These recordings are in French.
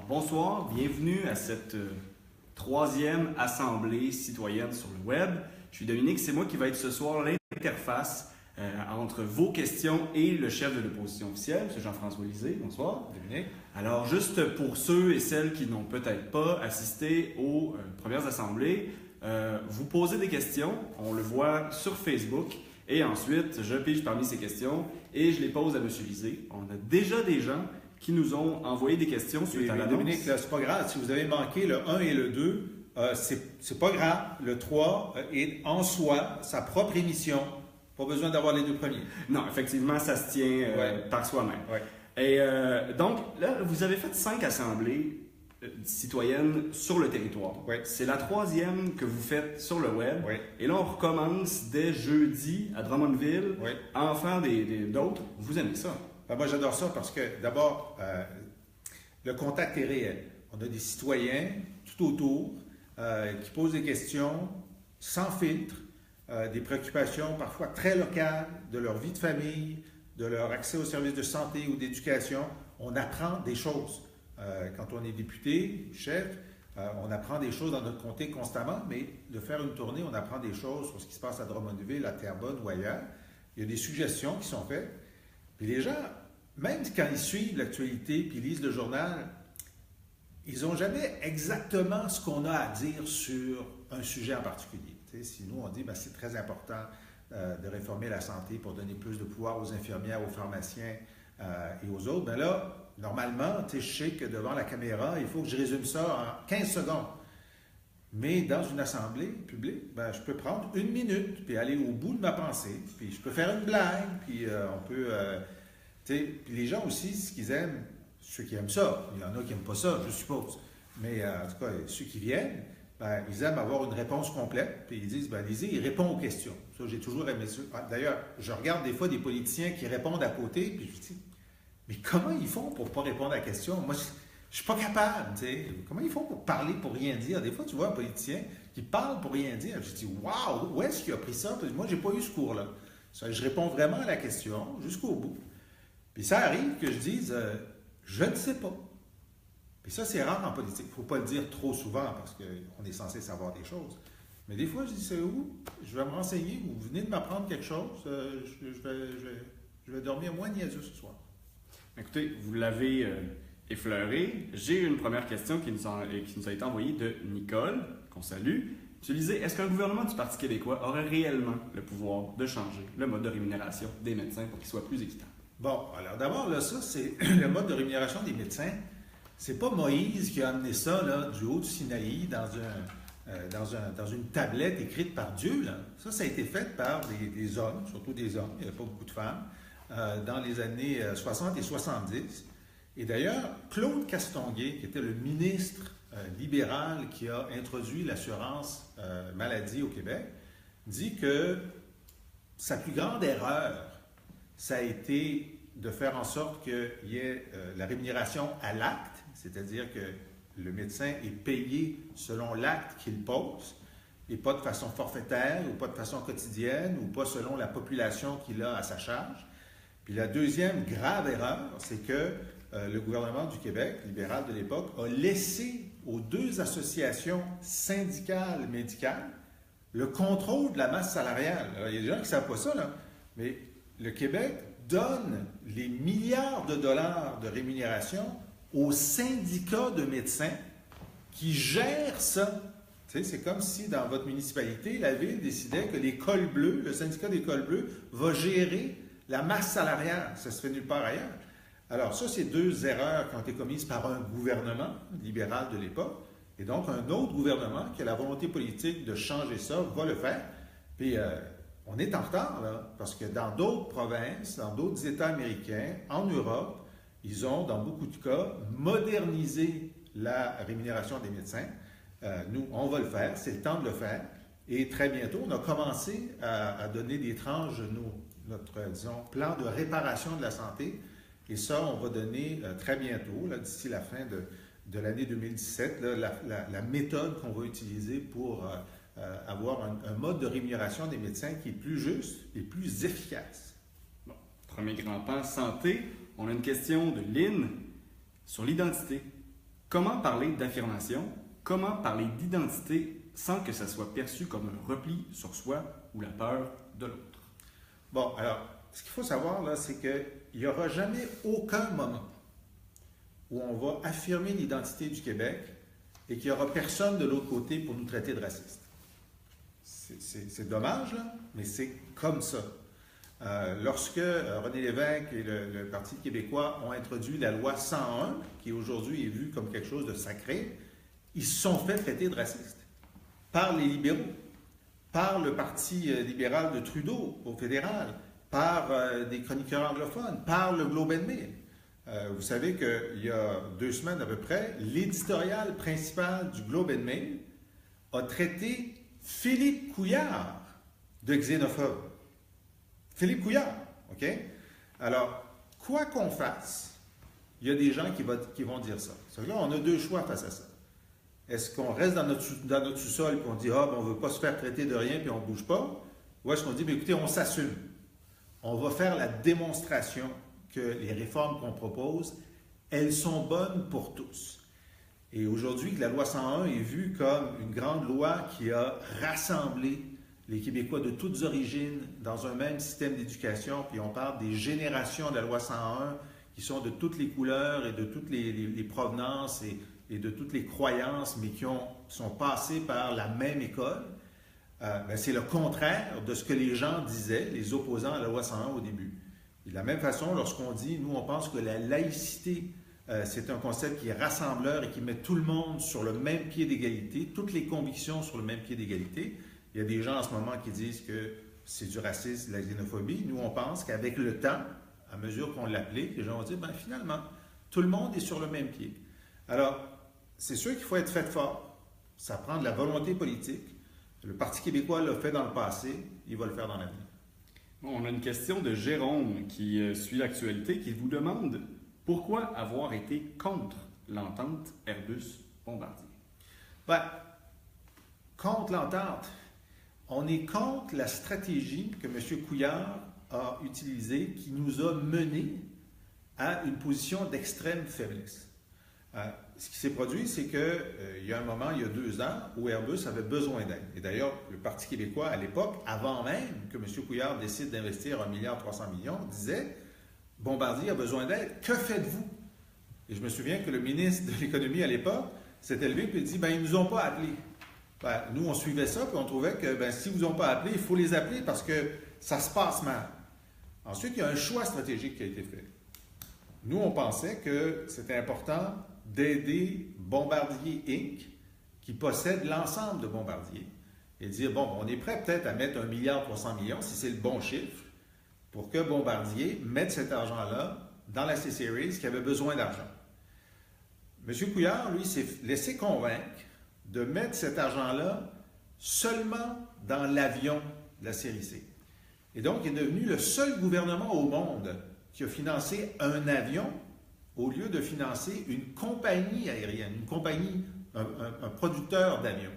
Bonsoir, bienvenue à cette troisième assemblée citoyenne sur le web. Je suis Dominique, c'est moi qui va être ce soir l'interface entre vos questions et le chef de l'opposition officielle, M. Jean-François Lisée. Bonsoir. Dominique. Alors, juste pour ceux et celles qui n'ont peut-être pas assisté aux premières assemblées, vous posez des questions, on le voit sur Facebook, et ensuite, je pige parmi ces questions et je les pose à M. Lisée. On a déjà des gens qui nous ont envoyé des questions suite à l'annonce. Dominique, c'est pas grave. Si vous avez manqué le 1 et le 2, c'est pas grave. Le 3 est en soi sa propre émission. Pas besoin d'avoir les deux premiers. Non, effectivement, ça se tient par soi-même. Ouais. Et donc, là, vous avez fait 5 assemblées citoyennes sur le territoire. Ouais. C'est la troisième que vous faites sur le web. Ouais. Et là, on recommence dès jeudi à Drummondville Ouais. à en faire d'autres. Vous aimez ça? Ben, moi, j'adore ça parce que, d'abord, le contact est réel. On a des citoyens tout autour qui posent des questions sans filtre, des préoccupations parfois très locales de leur vie de famille, de leur accès aux services de santé ou d'éducation. On apprend des choses. Quand on est député, chef, on apprend des choses dans notre comté constamment, mais de faire une tournée, on apprend des choses sur ce qui se passe à Drummondville, à Terrebonne ou ailleurs. Il y a des suggestions qui sont faites. Puis les gens, même quand ils suivent l'actualité puis ils lisent le journal, ils n'ont jamais exactement ce qu'on a à dire sur un sujet en particulier. Tu sais, si nous, on dit que c'est très important de réformer la santé pour donner plus de pouvoir aux infirmières, aux pharmaciens et aux autres, bien là, normalement, tu sais, je sais que devant la caméra, il faut que je résume ça en 15 secondes. Mais dans une assemblée publique, ben, je peux prendre 1 minute, puis aller au bout de ma pensée, puis je peux faire une blague, puis on peut... tu sais, puis les gens aussi, ce qu'ils aiment, ceux qui aiment ça, il y en a qui n'aiment pas ça, je suppose, mais en tout cas, ceux qui viennent, ben, ils aiment avoir une réponse complète, puis ils disent, ben, Lisée, il répond aux questions. Ça, j'ai toujours aimé ça. D'ailleurs, je regarde des fois des politiciens qui répondent à côté, puis je dis, mais comment ils font pour ne pas répondre à la question? Moi, je suis pas capable, tu sais. Comment ils font pour parler pour rien dire? Des fois, tu vois un politicien qui parle pour rien dire. Je dis, waouh, où est-ce qu'il a pris ça? Puis moi, j'ai pas eu ce cours-là. Je réponds vraiment à la question jusqu'au bout. Puis ça arrive que je dise, je ne sais pas. Puis ça, c'est rare en politique. Il ne faut pas le dire trop souvent parce qu'on est censé savoir des choses. Mais des fois, je dis, c'est où? Je vais me renseigner. Vous venez de m'apprendre quelque chose. Je vais dormir moins niaiseux ce soir. Écoutez, vous l'avez effleuré. J'ai une première question qui nous a été envoyée de Nicole, qu'on salue. Tu disais, est-ce qu'un gouvernement du Parti québécois aurait réellement le pouvoir de changer le mode de rémunération des médecins pour qu'il soit plus équitable? Bon, alors d'abord, là, ça, c'est le mode de rémunération des médecins. C'est pas Moïse qui a amené ça là, du haut du Sinaï dans une tablette écrite par Dieu. Là. Ça a été fait par des hommes, surtout des hommes, il n'y avait pas beaucoup de femmes, dans les années 60 et 70. Et d'ailleurs, Claude Castonguay, qui était le ministre libéral qui a introduit l'assurance maladie au Québec, dit que sa plus grande erreur, ça a été de faire en sorte qu'il y ait la rémunération à l'acte, c'est-à-dire que le médecin est payé selon l'acte qu'il pose, et pas de façon forfaitaire, ou pas de façon quotidienne, ou pas selon la population qu'il a à sa charge. Puis la deuxième grave erreur, c'est que le gouvernement du Québec, libéral de l'époque, a laissé aux 2 associations syndicales médicales le contrôle de la masse salariale. Alors, il y a des gens qui ne savent pas ça, là, mais le Québec donne les milliards de dollars de rémunération aux syndicats de médecins qui gèrent ça. Tu sais, c'est comme si dans votre municipalité, la ville décidait que les cols bleus, le syndicat des cols bleus, va gérer la masse salariale. Ça se fait nulle part ailleurs. Alors ça, c'est 2 erreurs qui ont été commises par un gouvernement libéral de l'époque. Et donc, un autre gouvernement qui a la volonté politique de changer ça va le faire. Puis, on est en retard, là, parce que dans d'autres provinces, dans d'autres États américains, en Europe, ils ont, dans beaucoup de cas, modernisé la rémunération des médecins. Nous, on va le faire, c'est le temps de le faire. Et très bientôt, on a commencé à donner des tranches de notre, disons, plan de réparation de la santé. Et ça, on va donner très bientôt, là, d'ici la fin de l'année 2017, là, la méthode qu'on va utiliser pour avoir un mode de rémunération des médecins qui est plus juste et plus efficace. Bon, premier grand pan, santé. On a une question de Lynn sur l'identité. Comment parler d'affirmation? Comment parler d'identité sans que ça soit perçu comme un repli sur soi ou la peur de l'autre? Bon, alors, ce qu'il faut savoir, là, c'est qu'il n'y aura jamais aucun moment où on va affirmer l'identité du Québec et qu'il n'y aura personne de l'autre côté pour nous traiter de racistes. C'est dommage, là, mais c'est comme ça. Lorsque René Lévesque et le Parti québécois ont introduit la loi 101, qui aujourd'hui est vue comme quelque chose de sacré, ils se sont fait traiter de racistes par les libéraux, par le Parti libéral de Trudeau au fédéral, par des chroniqueurs anglophones, par le Globe and Mail. Vous savez qu'il y a 2 semaines à peu près, l'éditorial principal du Globe and Mail a traité Philippe Couillard de xénophobe. Philippe Couillard, OK? Alors, quoi qu'on fasse, il y a des gens qui vont dire ça. Là, on a 2 choix face à ça. Est-ce qu'on reste dans notre sous-sol et on dit « Ah, ben, on ne veut pas se faire traiter de rien puis on ne bouge pas » ou est-ce qu'on dit « Écoutez, on s'assume. On va faire la démonstration que les réformes qu'on propose, elles sont bonnes pour tous. » Et aujourd'hui, la loi 101 est vue comme une grande loi qui a rassemblé les Québécois de toutes origines dans un même système d'éducation, puis on parle des générations de la loi 101 qui sont de toutes les couleurs et de toutes les provenances et de toutes les croyances, mais qui sont passées par la même école. C'est le contraire de ce que les gens disaient, les opposants à la loi 101 au début. Et de la même façon, lorsqu'on dit, nous, on pense que la laïcité, c'est un concept qui est rassembleur et qui met tout le monde sur le même pied d'égalité, toutes les convictions sur le même pied d'égalité. Il y a des gens en ce moment qui disent que c'est du racisme, de la xénophobie. Nous, on pense qu'avec le temps, à mesure qu'on l'applique, les gens vont dire, finalement, tout le monde est sur le même pied. Alors, c'est sûr qu'il faut être fait fort. Ça prend de la volonté politique. Le Parti québécois l'a fait dans le passé, il va le faire dans l'avenir. On a une question de Jérôme qui suit l'actualité, qui vous demande pourquoi avoir été contre l'entente Airbus-Bombardier? Contre l'entente, on est contre la stratégie que M. Couillard a utilisée qui nous a menés à une position d'extrême faiblesse. Ce qui s'est produit, c'est qu'il y a un moment, il y a 2 ans, où Airbus avait besoin d'aide. Et d'ailleurs, le Parti québécois, à l'époque, avant même que M. Couillard décide d'investir 1,3 milliard, disait « Bombardier a besoin d'aide, que faites-vous? » Et je me souviens que le ministre de l'Économie à l'époque s'est élevé et dit « Ils ne nous ont pas appelés. » Nous, on suivait ça, puis on trouvait que si vous n'ont pas appelé, il faut les appeler parce que ça se passe mal. Ensuite, il y a un choix stratégique qui a été fait. Nous, on pensait que c'était important d'aider Bombardier Inc., qui possède l'ensemble de Bombardier, et dire, on est prêt peut-être à mettre 1,3 milliard, si c'est le bon chiffre, pour que Bombardier mette cet argent-là dans la C-Series qui avait besoin d'argent. M. Couillard, lui, s'est laissé convaincre de mettre cet argent-là seulement dans l'avion de la série C. Et donc, il est devenu le seul gouvernement au monde qui a financé un avion au lieu de financer une compagnie aérienne, un producteur d'avions.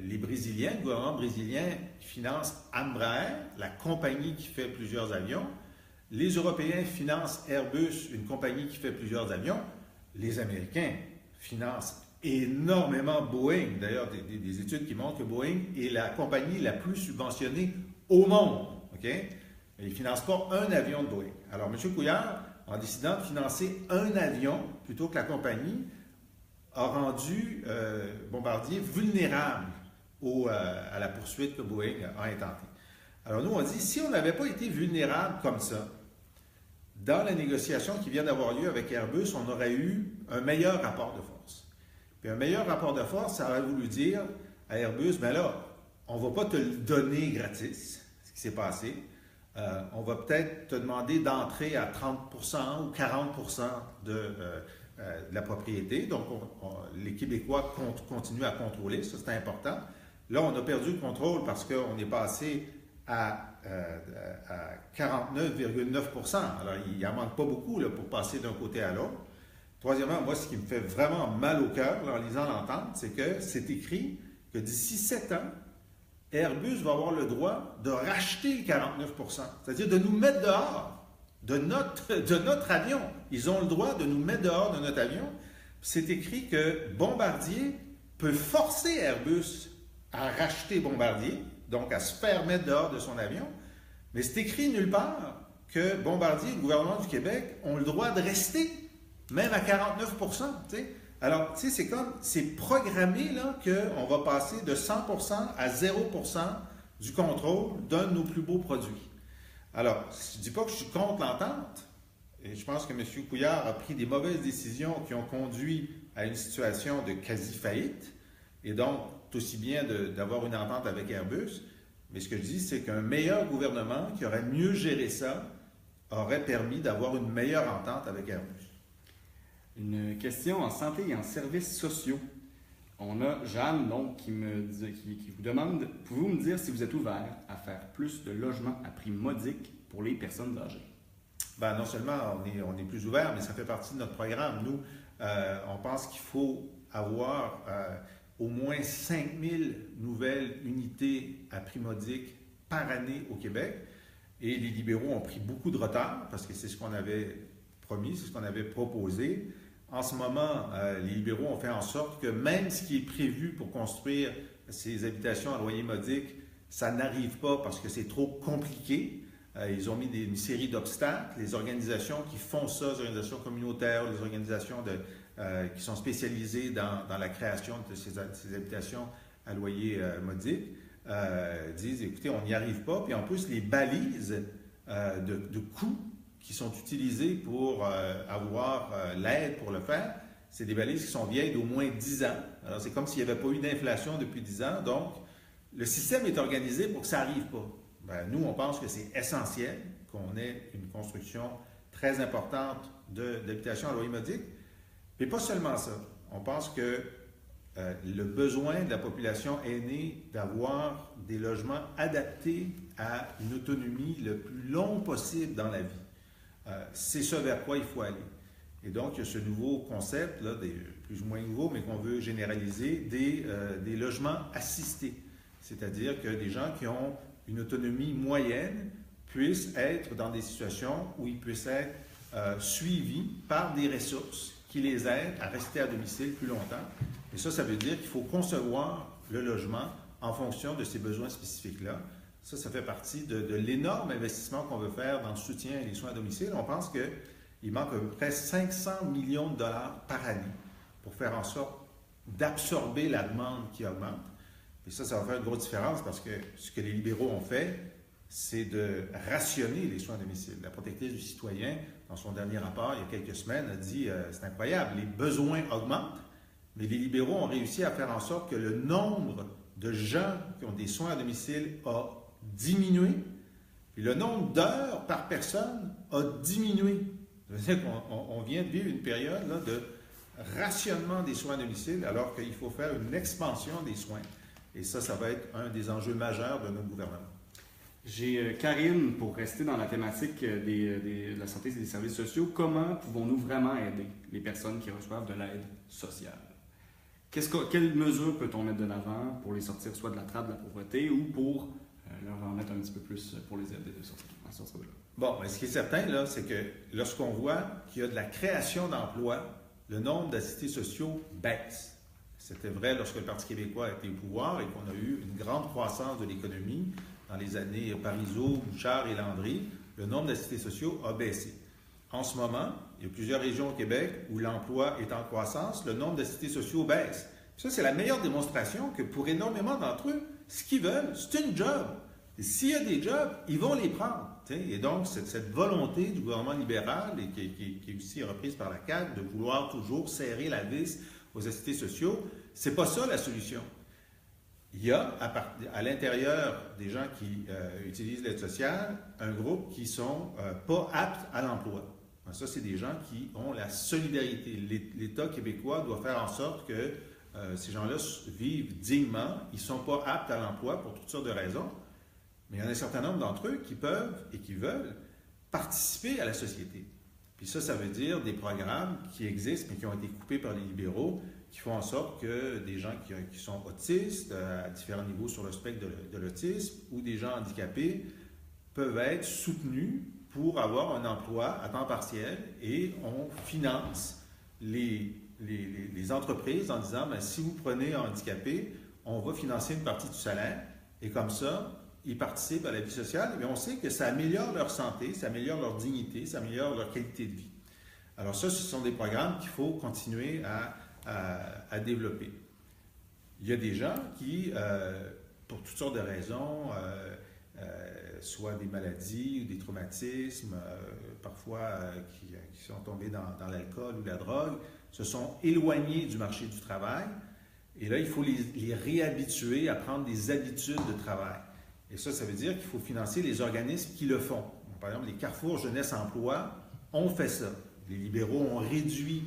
Les Brésiliens, le gouvernement brésilien finance Embraer, la compagnie qui fait plusieurs avions. Les Européens financent Airbus, une compagnie qui fait plusieurs avions. Les Américains financent énormément Boeing. D'ailleurs, des études qui montrent que Boeing est la compagnie la plus subventionnée au monde. Okay? Mais ils ne financent pas un avion de Boeing. Alors, M. Couillard, en décidant de financer un avion plutôt que la compagnie, a rendu Bombardier vulnérable à la poursuite que Boeing a intentée. Alors nous, on dit, si on n'avait pas été vulnérable comme ça, dans la négociation qui vient d'avoir lieu avec Airbus, on aurait eu un meilleur rapport de force. Puis un meilleur rapport de force, ça aurait voulu dire à Airbus, on ne va pas te le donner gratis, ce qui s'est passé. On va peut-être te demander d'entrer à 30% ou 40% de la propriété. Donc, les Québécois continuent à contrôler, ça c'est important. Là, on a perdu le contrôle parce qu'on est passé à 49,9%. Alors, il n'en manque pas beaucoup là, pour passer d'un côté à l'autre. Troisièmement, moi, ce qui me fait vraiment mal au cœur en lisant l'entente, c'est que c'est écrit que d'ici 7 ans, Airbus va avoir le droit de racheter 49%, c'est-à-dire de nous mettre dehors de notre avion. Ils ont le droit de nous mettre dehors de notre avion C'est écrit que Bombardier peut forcer Airbus à racheter Bombardier, donc à se faire mettre dehors de son avion, mais c'est écrit nulle part que Bombardier et le gouvernement du Québec ont le droit de rester, même à 49 t'sais. Alors, tu sais, c'est programmé là, qu'on va passer de 100% à 0% du contrôle d'un de nos plus beaux produits. Alors, je ne dis pas que je suis contre l'entente, et je pense que M. Couillard a pris des mauvaises décisions qui ont conduit à une situation de quasi-faillite, et donc, c'est aussi bien d'avoir une entente avec Airbus, mais ce que je dis, c'est qu'un meilleur gouvernement qui aurait mieux géré ça aurait permis d'avoir une meilleure entente avec Airbus. Une question en santé et en services sociaux. On a Jeanne donc, qui vous demande, pouvez-vous me dire si vous êtes ouvert à faire plus de logements à prix modique pour les personnes âgées? Ben, non seulement on est plus ouvert, mais ça fait partie de notre programme. Nous, on pense qu'il faut avoir au moins 5000 nouvelles unités à prix modique par année au Québec. Et les libéraux ont pris beaucoup de retard parce que c'est ce qu'on avait promis, c'est ce qu'on avait proposé. En ce moment, les libéraux ont fait en sorte que même ce qui est prévu pour construire ces habitations à loyer modique, ça n'arrive pas parce que c'est trop compliqué. Ils ont mis une série d'obstacles. Les organisations qui font ça, les organisations communautaires, les organisations qui sont spécialisées dans la création de ces habitations à loyer modique, disent, écoutez, on n'y arrive pas. Puis en plus, les balises de coûts qui sont utilisées pour avoir l'aide pour le faire, c'est des balises qui sont vieilles d'au moins 10 ans. Alors, c'est comme s'il n'y avait pas eu d'inflation depuis 10 ans. Donc, le système est organisé pour que ça n'arrive pas. Ben, nous, on pense que c'est essentiel qu'on ait une construction très importante d'habitations à loyer modique. Mais pas seulement ça. On pense que le besoin de la population aînée d'avoir des logements adaptés à une autonomie le plus long possible dans la vie, c'est ce vers quoi il faut aller. Et donc, il y a ce nouveau concept, là, plus ou moins nouveau, mais qu'on veut généraliser, des logements assistés. C'est-à-dire que des gens qui ont une autonomie moyenne puissent être dans des situations où ils puissent être suivis par des ressources qui les aident à rester à domicile plus longtemps. Et ça veut dire qu'il faut concevoir le logement en fonction de ces besoins spécifiques-là. Ça fait partie de l'énorme investissement qu'on veut faire dans le soutien et les soins à domicile. On pense qu'il manque à peu près 500 millions de dollars par année pour faire en sorte d'absorber la demande qui augmente. Et ça va faire une grosse différence parce que ce que les libéraux ont fait, c'est de rationner les soins à domicile. La protectrice du citoyen, dans son dernier rapport, il y a quelques semaines, a dit c'est incroyable, les besoins augmentent, mais les libéraux ont réussi à faire en sorte que le nombre de gens qui ont des soins à domicile a diminué, puis le nombre d'heures par personne a diminué. Ça veut dire qu'on vient de vivre une période là, de rationnement des soins à domicile, alors qu'il faut faire une expansion des soins. Et ça va être un des enjeux majeurs de notre gouvernement. J'ai Karine, pour rester dans la thématique de la santé et des services sociaux, comment pouvons-nous vraiment aider les personnes qui reçoivent de l'aide sociale? Quelles mesures peut-on mettre de l'avant pour les sortir soit de la trappe de la pauvreté ou pour leur en mettre un petit peu plus pour les aider à sortir de là? Bon, mais ce qui est certain, là, c'est que lorsqu'on voit qu'il y a de la création d'emplois, le nombre d'assistés sociaux baisse. C'était vrai lorsque le Parti québécois était au pouvoir et qu'on a eu une grande croissance de l'économie dans les années Parizeau, Bouchard et Landry. Le nombre d'assistés sociaux a baissé. En ce moment, il y a plusieurs régions au Québec où l'emploi est en croissance, le nombre d'assistés sociaux baisse. Ça, c'est la meilleure démonstration que pour énormément d'entre eux, ce qu'ils veulent, c'est une job. Et s'il y a des jobs, ils vont les prendre. Et donc, cette volonté du gouvernement libéral, et qui est aussi reprise par la CAQ, de vouloir toujours serrer la vis aux assistés sociaux, c'est pas ça la solution. Il y a, à l'intérieur des gens qui utilisent l'aide sociale, un groupe qui ne sont pas aptes à l'emploi. Ça, c'est des gens qui ont la solidarité. L'État québécois doit faire en sorte que ces gens-là vivent dignement. Ils ne sont pas aptes à l'emploi pour toutes sortes de raisons. Mais il y en a un certain nombre d'entre eux qui peuvent et qui veulent participer à la société. Puis ça veut dire des programmes qui existent mais qui ont été coupés par les libéraux, qui font en sorte que des gens qui sont autistes, à différents niveaux sur le spectre de l'autisme, ou des gens handicapés, peuvent être soutenus pour avoir un emploi à temps partiel et on finance les les entreprises en disant, ben, si vous prenez un handicapé, on va financer une partie du salaire, et comme ça, ils participent à la vie sociale, mais on sait que ça améliore leur santé, ça améliore leur dignité, ça améliore leur qualité de vie. Alors ça, ce sont des programmes qu'il faut continuer à développer. Il y a des gens qui, pour toutes sortes de raisons, soit des maladies ou des traumatismes, parfois qui sont tombés dans l'alcool ou la drogue, se sont éloignés du marché du travail. Et là, il faut les réhabituer à prendre des habitudes de travail. Et ça veut dire qu'il faut financer les organismes qui le font. Par exemple, les Carrefour Jeunesse Emploi ont fait ça. Les libéraux ont réduit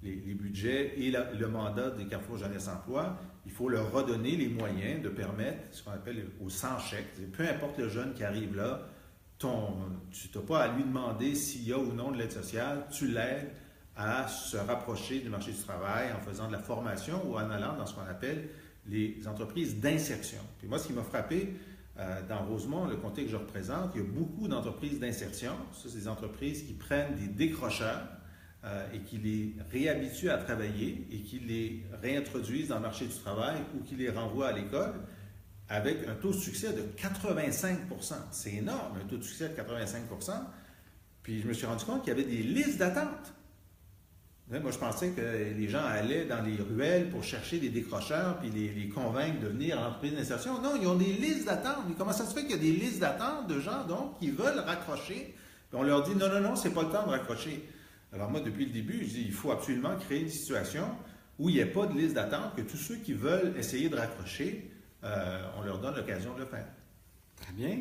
les budgets et le mandat des Carrefour Jeunesse Emploi. Il faut leur redonner les moyens de permettre ce qu'on appelle au sans-chèque. Peu importe le jeune qui arrive là, tu n'as pas à lui demander s'il y a ou non de l'aide sociale, tu l'aides à se rapprocher du marché du travail en faisant de la formation ou en allant dans ce qu'on appelle les entreprises d'insertion. Puis moi, ce qui m'a frappé dans Rosemont, le comté que je représente, il y a beaucoup d'entreprises d'insertion. Ça, c'est des entreprises qui prennent des décrocheurs et qui les réhabituent à travailler et qui les réintroduisent dans le marché du travail ou qui les renvoient à l'école avec un taux de succès de 85 %. C'est énorme, un taux de succès de 85 %. Puis je me suis rendu compte qu'il y avait des listes d'attente. Moi, je pensais que les gens allaient dans les ruelles pour chercher des décrocheurs puis les convaincre de venir en entreprise d'insertion. Non, ils ont des listes d'attente. Mais comment ça se fait qu'il y a des listes d'attente de gens donc qui veulent raccrocher? Puis on leur dit non, c'est pas le temps de raccrocher. Alors moi, depuis le début, je dis il faut absolument créer une situation où il n'y ait pas de liste d'attente, que tous ceux qui veulent essayer de raccrocher, on leur donne l'occasion de le faire. Très bien.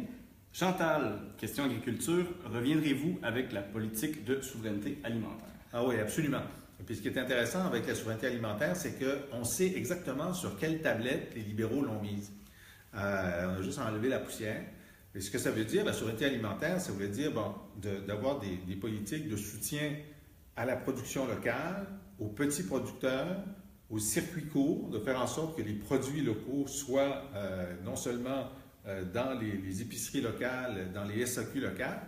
Chantal, question agriculture, reviendrez-vous avec la politique de souveraineté alimentaire? Ah oui, absolument. Et puis ce qui est intéressant avec la souveraineté alimentaire, c'est qu'on sait exactement sur quelle tablette les libéraux l'ont mise. On a juste enlevé la poussière. Et ce que ça veut dire, la souveraineté alimentaire, ça veut dire d'avoir des politiques de soutien à la production locale, aux petits producteurs, aux circuits courts, de faire en sorte que les produits locaux soient non seulement dans les épiceries locales, dans les SAQ locales,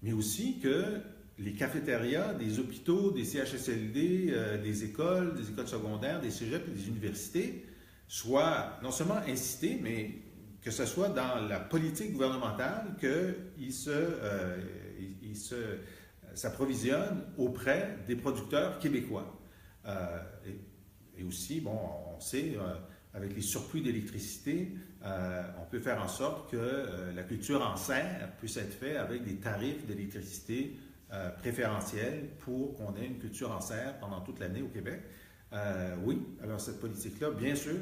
mais aussi que les cafétérias des hôpitaux, des CHSLD, des écoles secondaires, des cégeps et des universités soient non seulement incités, mais que ce soit dans la politique gouvernementale qu'ils s'approvisionnent auprès des producteurs québécois. Et aussi, on sait, avec les surplus d'électricité, on peut faire en sorte que la culture en serre puisse être faite avec des tarifs d'électricité préférentiels pour qu'on ait une culture en serre pendant toute l'année au Québec. Oui, alors cette politique-là, bien sûr,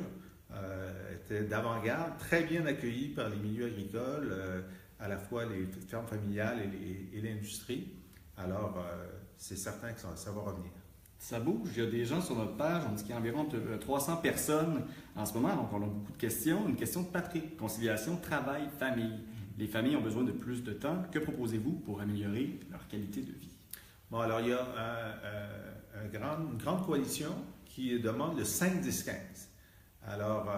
était d'avant-garde, très bien accueillie par les milieux agricoles, à la fois les fermes familiales et l'industrie. Alors, c'est certain que ça va revenir. Ça bouge. Il y a des gens sur notre page. On dit qu'il y a environ 300 personnes en ce moment. Donc, on a beaucoup de questions. Une question de Patrick. Conciliation, travail, famille. Les familles ont besoin de plus de temps. Que proposez-vous pour améliorer leur qualité de vie? Bon, alors, il y a une grande coalition qui demande le 5-10-15. Alors,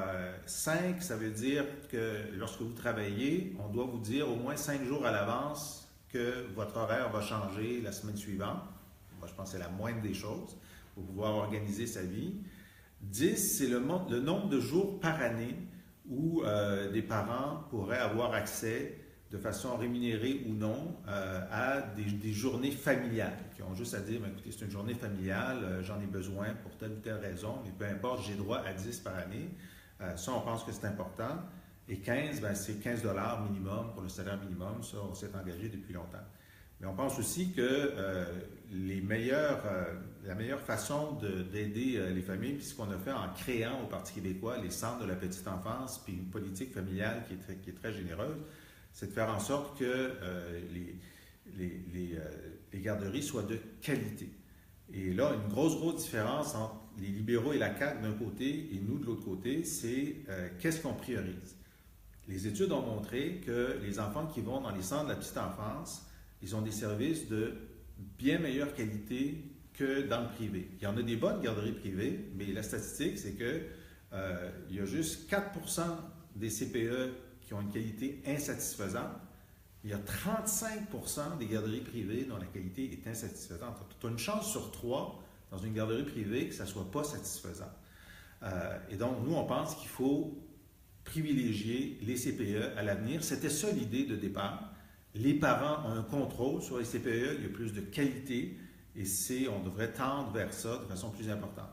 5, ça veut dire que lorsque vous travaillez, on doit vous dire au moins 5 jours à l'avance que votre horaire va changer la semaine suivante. Moi, je pense que c'est la moindre des choses pour pouvoir organiser sa vie. 10, c'est le nombre de jours par année où des parents pourraient avoir accès de façon rémunérée ou non à des journées familiales, qui ont juste à dire, écoutez, c'est une journée familiale, j'en ai besoin pour telle ou telle raison, mais peu importe, j'ai droit à 10 par année. Ça, on pense que c'est important. Et 15, c'est 15 $ minimum pour le salaire minimum. Ça, on s'est engagé depuis longtemps. Mais on pense aussi que la meilleure façon d'aider les familles, puis ce qu'on a fait en créant au Parti québécois les centres de la petite enfance, puis une politique familiale qui est très généreuse, c'est de faire en sorte que les garderies soient de qualité. Et là, une grosse différence entre les libéraux et la CAQ d'un côté et nous de l'autre côté, c'est qu'est-ce qu'on priorise. Les études ont montré que les enfants qui vont dans les centres de la petite enfance, ils ont des services de bien meilleure qualité que dans le privé. Il y en a des bonnes garderies privées, mais la statistique, c'est que il y a juste 4 % des CPE qui ont une qualité insatisfaisante. Il y a 35 % des garderies privées dont la qualité est insatisfaisante. Tu as une chance sur 3 dans une garderie privée, que ça ne soit pas satisfaisant. Et donc, nous, on pense qu'il faut privilégier les CPE à l'avenir. C'était ça l'idée de départ. Les parents ont un contrôle sur les CPE, il y a plus de qualité et on devrait tendre vers ça de façon plus importante.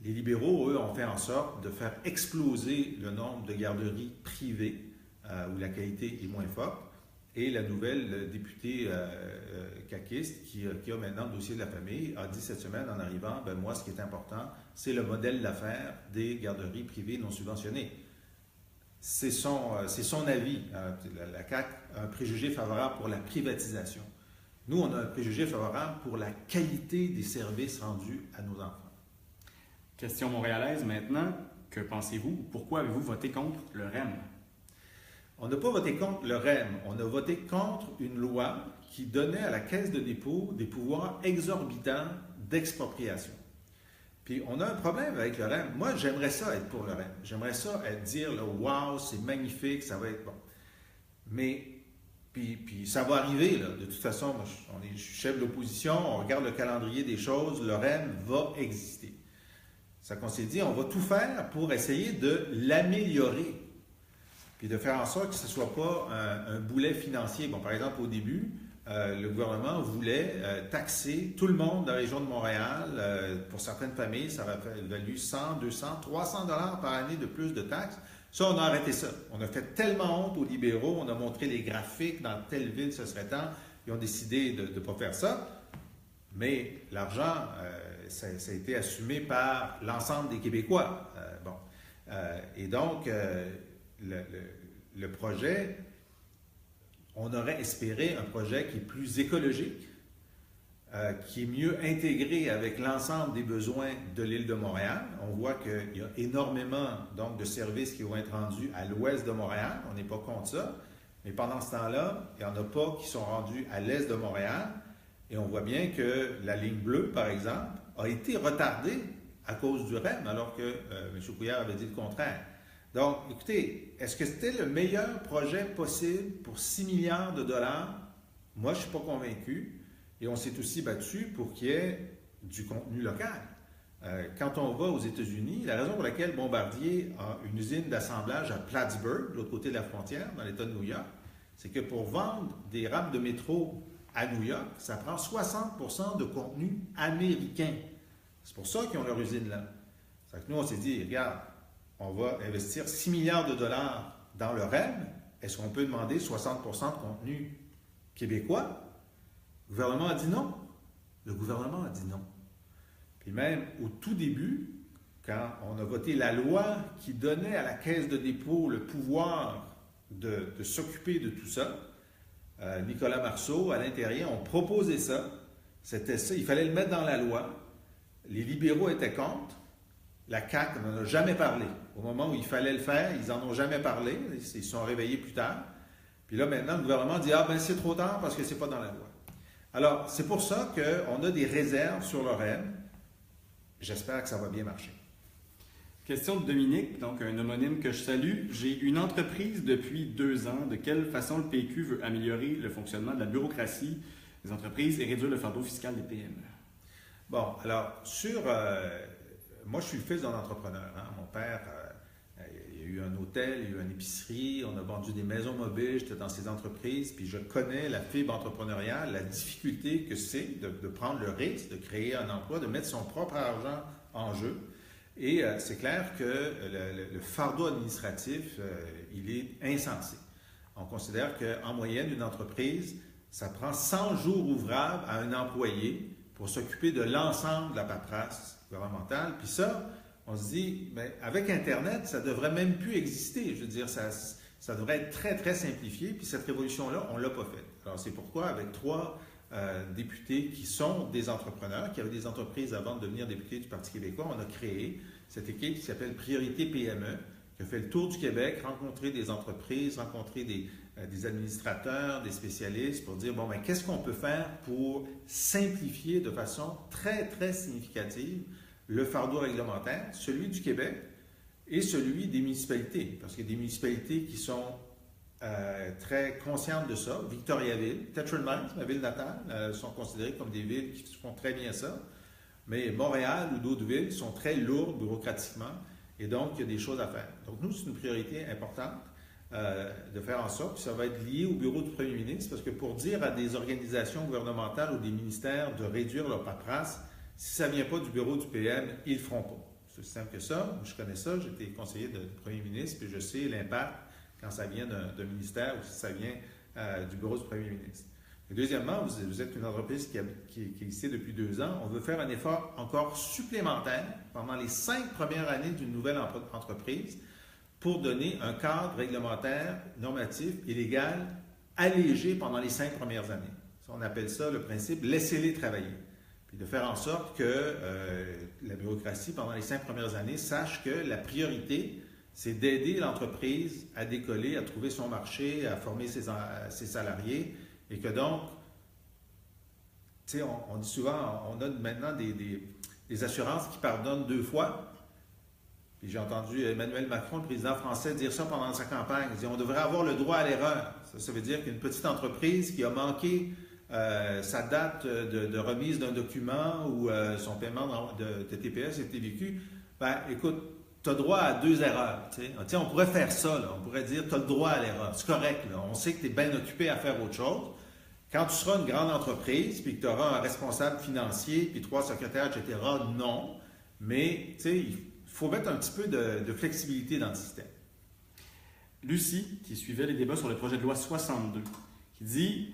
Les libéraux, eux, ont fait en sorte de faire exploser le nombre de garderies privées où la qualité est moins forte. Et la nouvelle députée caquiste qui a maintenant le dossier de la famille a dit cette semaine en arrivant, ben moi, ce qui est important, c'est le modèle d'affaires des garderies privées non subventionnées. C'est son avis. La CAQ a un préjugé favorable pour la privatisation. Nous, on a un préjugé favorable pour la qualité des services rendus à nos enfants. Question montréalaise maintenant. Que pensez-vous? Pourquoi avez-vous voté contre le REM? On n'a pas voté contre le REM. On a voté contre une loi qui donnait à la Caisse de dépôt des pouvoirs exorbitants d'expropriation. Puis on a un problème avec le REM. Moi, j'aimerais ça être pour le REM. J'aimerais ça dire, là, wow, c'est magnifique, ça va être bon. Mais, puis ça va arriver, là. De toute façon, moi, je suis chef de l'opposition, on regarde le calendrier des choses, le REM va exister. Ça qu'on s'est dit, on va tout faire pour essayer de l'améliorer. Puis de faire en sorte que ce ne soit pas un boulet financier. Bon, par exemple, au début, le gouvernement voulait taxer tout le monde de la région de Montréal. Pour certaines familles, ça aurait valu 100, 200, 300 $ par année de plus de taxes. Ça, on a arrêté ça. On a fait tellement honte aux libéraux, on a montré les graphiques dans telle ville, ce serait temps. Ils ont décidé de ne pas faire ça. Mais l'argent, ça a été assumé par l'ensemble des Québécois. Et donc, le projet, on aurait espéré un projet qui est plus écologique, qui est mieux intégré avec l'ensemble des besoins de l'île de Montréal. On voit qu'il y a énormément donc, de services qui vont être rendus à l'ouest de Montréal. On n'est pas contre ça. Mais pendant ce temps-là, il n'y en a pas qui sont rendus à l'est de Montréal. Et on voit bien que la ligne bleue, par exemple, a été retardée à cause du REM, alors que M. Couillard avait dit le contraire. Donc, écoutez, est-ce que c'était le meilleur projet possible pour 6 milliards de dollars? Moi, je ne suis pas convaincu. Et on s'est aussi battu pour qu'il y ait du contenu local. Quand on va aux États-Unis, la raison pour laquelle Bombardier a une usine d'assemblage à Plattsburgh, de l'autre côté de la frontière, dans l'État de New York, c'est que pour vendre des rames de métro à New York, ça prend 60% de contenu américain. C'est pour ça qu'ils ont leur usine là. C'est que nous, on s'est dit, regarde, on va investir 6 milliards de dollars dans le REM. Est-ce qu'on peut demander 60% de contenu québécois? Le gouvernement a dit non. Le gouvernement a dit non. Puis même au tout début, quand on a voté la loi qui donnait à la Caisse de dépôt le pouvoir de s'occuper de tout ça, Nicolas Marceau, à l'intérieur, ont proposé ça. C'était ça. Il fallait le mettre dans la loi. Les libéraux étaient contre. La CAQ n'en a jamais parlé. Au moment où il fallait le faire, ils n'en ont jamais parlé. Ils se sont réveillés plus tard. Puis là, maintenant, le gouvernement dit « Ah, ben c'est trop tard parce que c'est pas dans la loi. » Alors, c'est pour ça qu'on a des réserves sur le REM. J'espère que ça va bien marcher. Question de Dominique, donc un homonyme que je salue. J'ai une entreprise depuis 2 ans. De quelle façon le PQ veut améliorer le fonctionnement de la bureaucratie des entreprises et réduire le fardeau fiscal des PME? Bon, alors, moi, je suis le fils d'un entrepreneur. Hein. Mon père, il y a eu un hôtel, il y a eu une épicerie, on a vendu des maisons mobiles, j'étais dans ces entreprises, puis je connais la fibre entrepreneuriale, la difficulté que c'est de prendre le risque, de créer un emploi, de mettre son propre argent en jeu. Et c'est clair que le fardeau administratif, il est insensé. On considère qu'en moyenne, une entreprise, ça prend 100 jours ouvrables à un employé pour s'occuper de l'ensemble de la paperasse gouvernementale. Puis ça, on se dit, mais avec Internet, ça ne devrait même plus exister. Je veux dire, ça devrait être très, très simplifié. Puis cette révolution-là, on ne l'a pas faite. Alors c'est pourquoi, avec 3 députés qui sont des entrepreneurs, qui avaient des entreprises avant de devenir députés du Parti québécois, on a créé cette équipe qui s'appelle Priorité PME, qui a fait le tour du Québec, rencontrer des entreprises, rencontrer des administrateurs, des spécialistes pour dire, bon, ben, qu'est-ce qu'on peut faire pour simplifier de façon très, très significative le fardeau réglementaire, celui du Québec et celui des municipalités. Parce qu'il y a des municipalités qui sont très conscientes de ça. Victoriaville, Tetron Mines, ma ville natale, sont considérées comme des villes qui font très bien ça. Mais Montréal ou d'autres villes sont très lourdes bureaucratiquement et donc il y a des choses à faire. Donc nous, c'est une priorité importante de faire en sorte que ça va être lié au bureau du premier ministre parce que pour dire à des organisations gouvernementales ou des ministères de réduire leur paperasse, si ça ne vient pas du bureau du PM, ils ne le feront pas. C'est aussi simple que ça. Je connais ça, j'étais conseiller du premier ministre puis je sais l'impact quand ça vient d'un ministère ou si ça vient du bureau du premier ministre. Et deuxièmement, vous êtes une entreprise qui existe depuis 2 ans. On veut faire un effort encore supplémentaire pendant les 5 premières années d'une nouvelle entreprise pour donner un cadre réglementaire, normatif et légal allégé pendant les 5 premières années. On appelle ça le principe « laissez-les travailler ». Puis de faire en sorte que la bureaucratie, pendant les 5 premières années, sache que la priorité, c'est d'aider l'entreprise à décoller, à trouver son marché, à former ses salariés, et que donc, tu sais, on dit souvent, on a maintenant des assurances qui pardonnent 2 fois. Puis j'ai entendu Emmanuel Macron, le président français, dire ça pendant sa campagne. Il dit on devrait avoir le droit à l'erreur. Ça veut dire qu'une petite entreprise qui a manqué sa date de remise d'un document ou son paiement de TPS a été vécu, ben écoute, tu as droit à 2 erreurs. T'sais, on pourrait faire ça, là. On pourrait dire tu as le droit à l'erreur. C'est correct, là. On sait que tu es bien occupé à faire autre chose. Quand tu seras une grande entreprise, puis que tu auras un responsable financier, puis 3 secrétaires, etc., non. Mais il faut mettre un petit peu de flexibilité dans le système. Lucie, qui suivait les débats sur le projet de loi 62, qui dit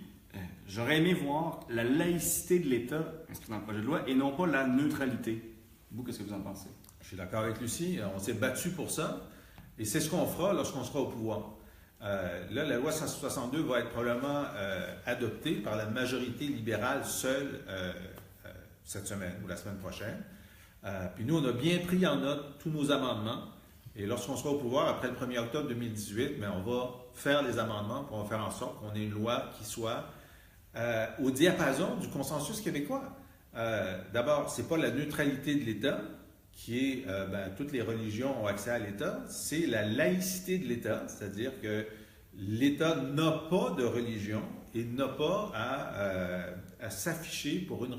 j'aurais aimé voir la laïcité de l'État inscrite dans le projet de loi et non pas la neutralité. Vous, qu'est-ce que vous en pensez? Je suis d'accord avec Lucie. On s'est battu pour ça. Et c'est ce qu'on fera lorsqu'on sera au pouvoir. Là, la loi 162 va être probablement adoptée par la majorité libérale seule cette semaine ou la semaine prochaine. Puis nous, on a bien pris en note tous nos amendements. Et lorsqu'on sera au pouvoir, après le 1er octobre 2018, bien, on va faire les amendements pour faire en sorte qu'on ait une loi qui soit au diapason du consensus québécois. D'abord, ce n'est pas la neutralité de l'État qui est, toutes les religions ont accès à l'État, c'est la laïcité de l'État, c'est-à-dire que l'État n'a pas de religion et n'a pas à s'afficher pour une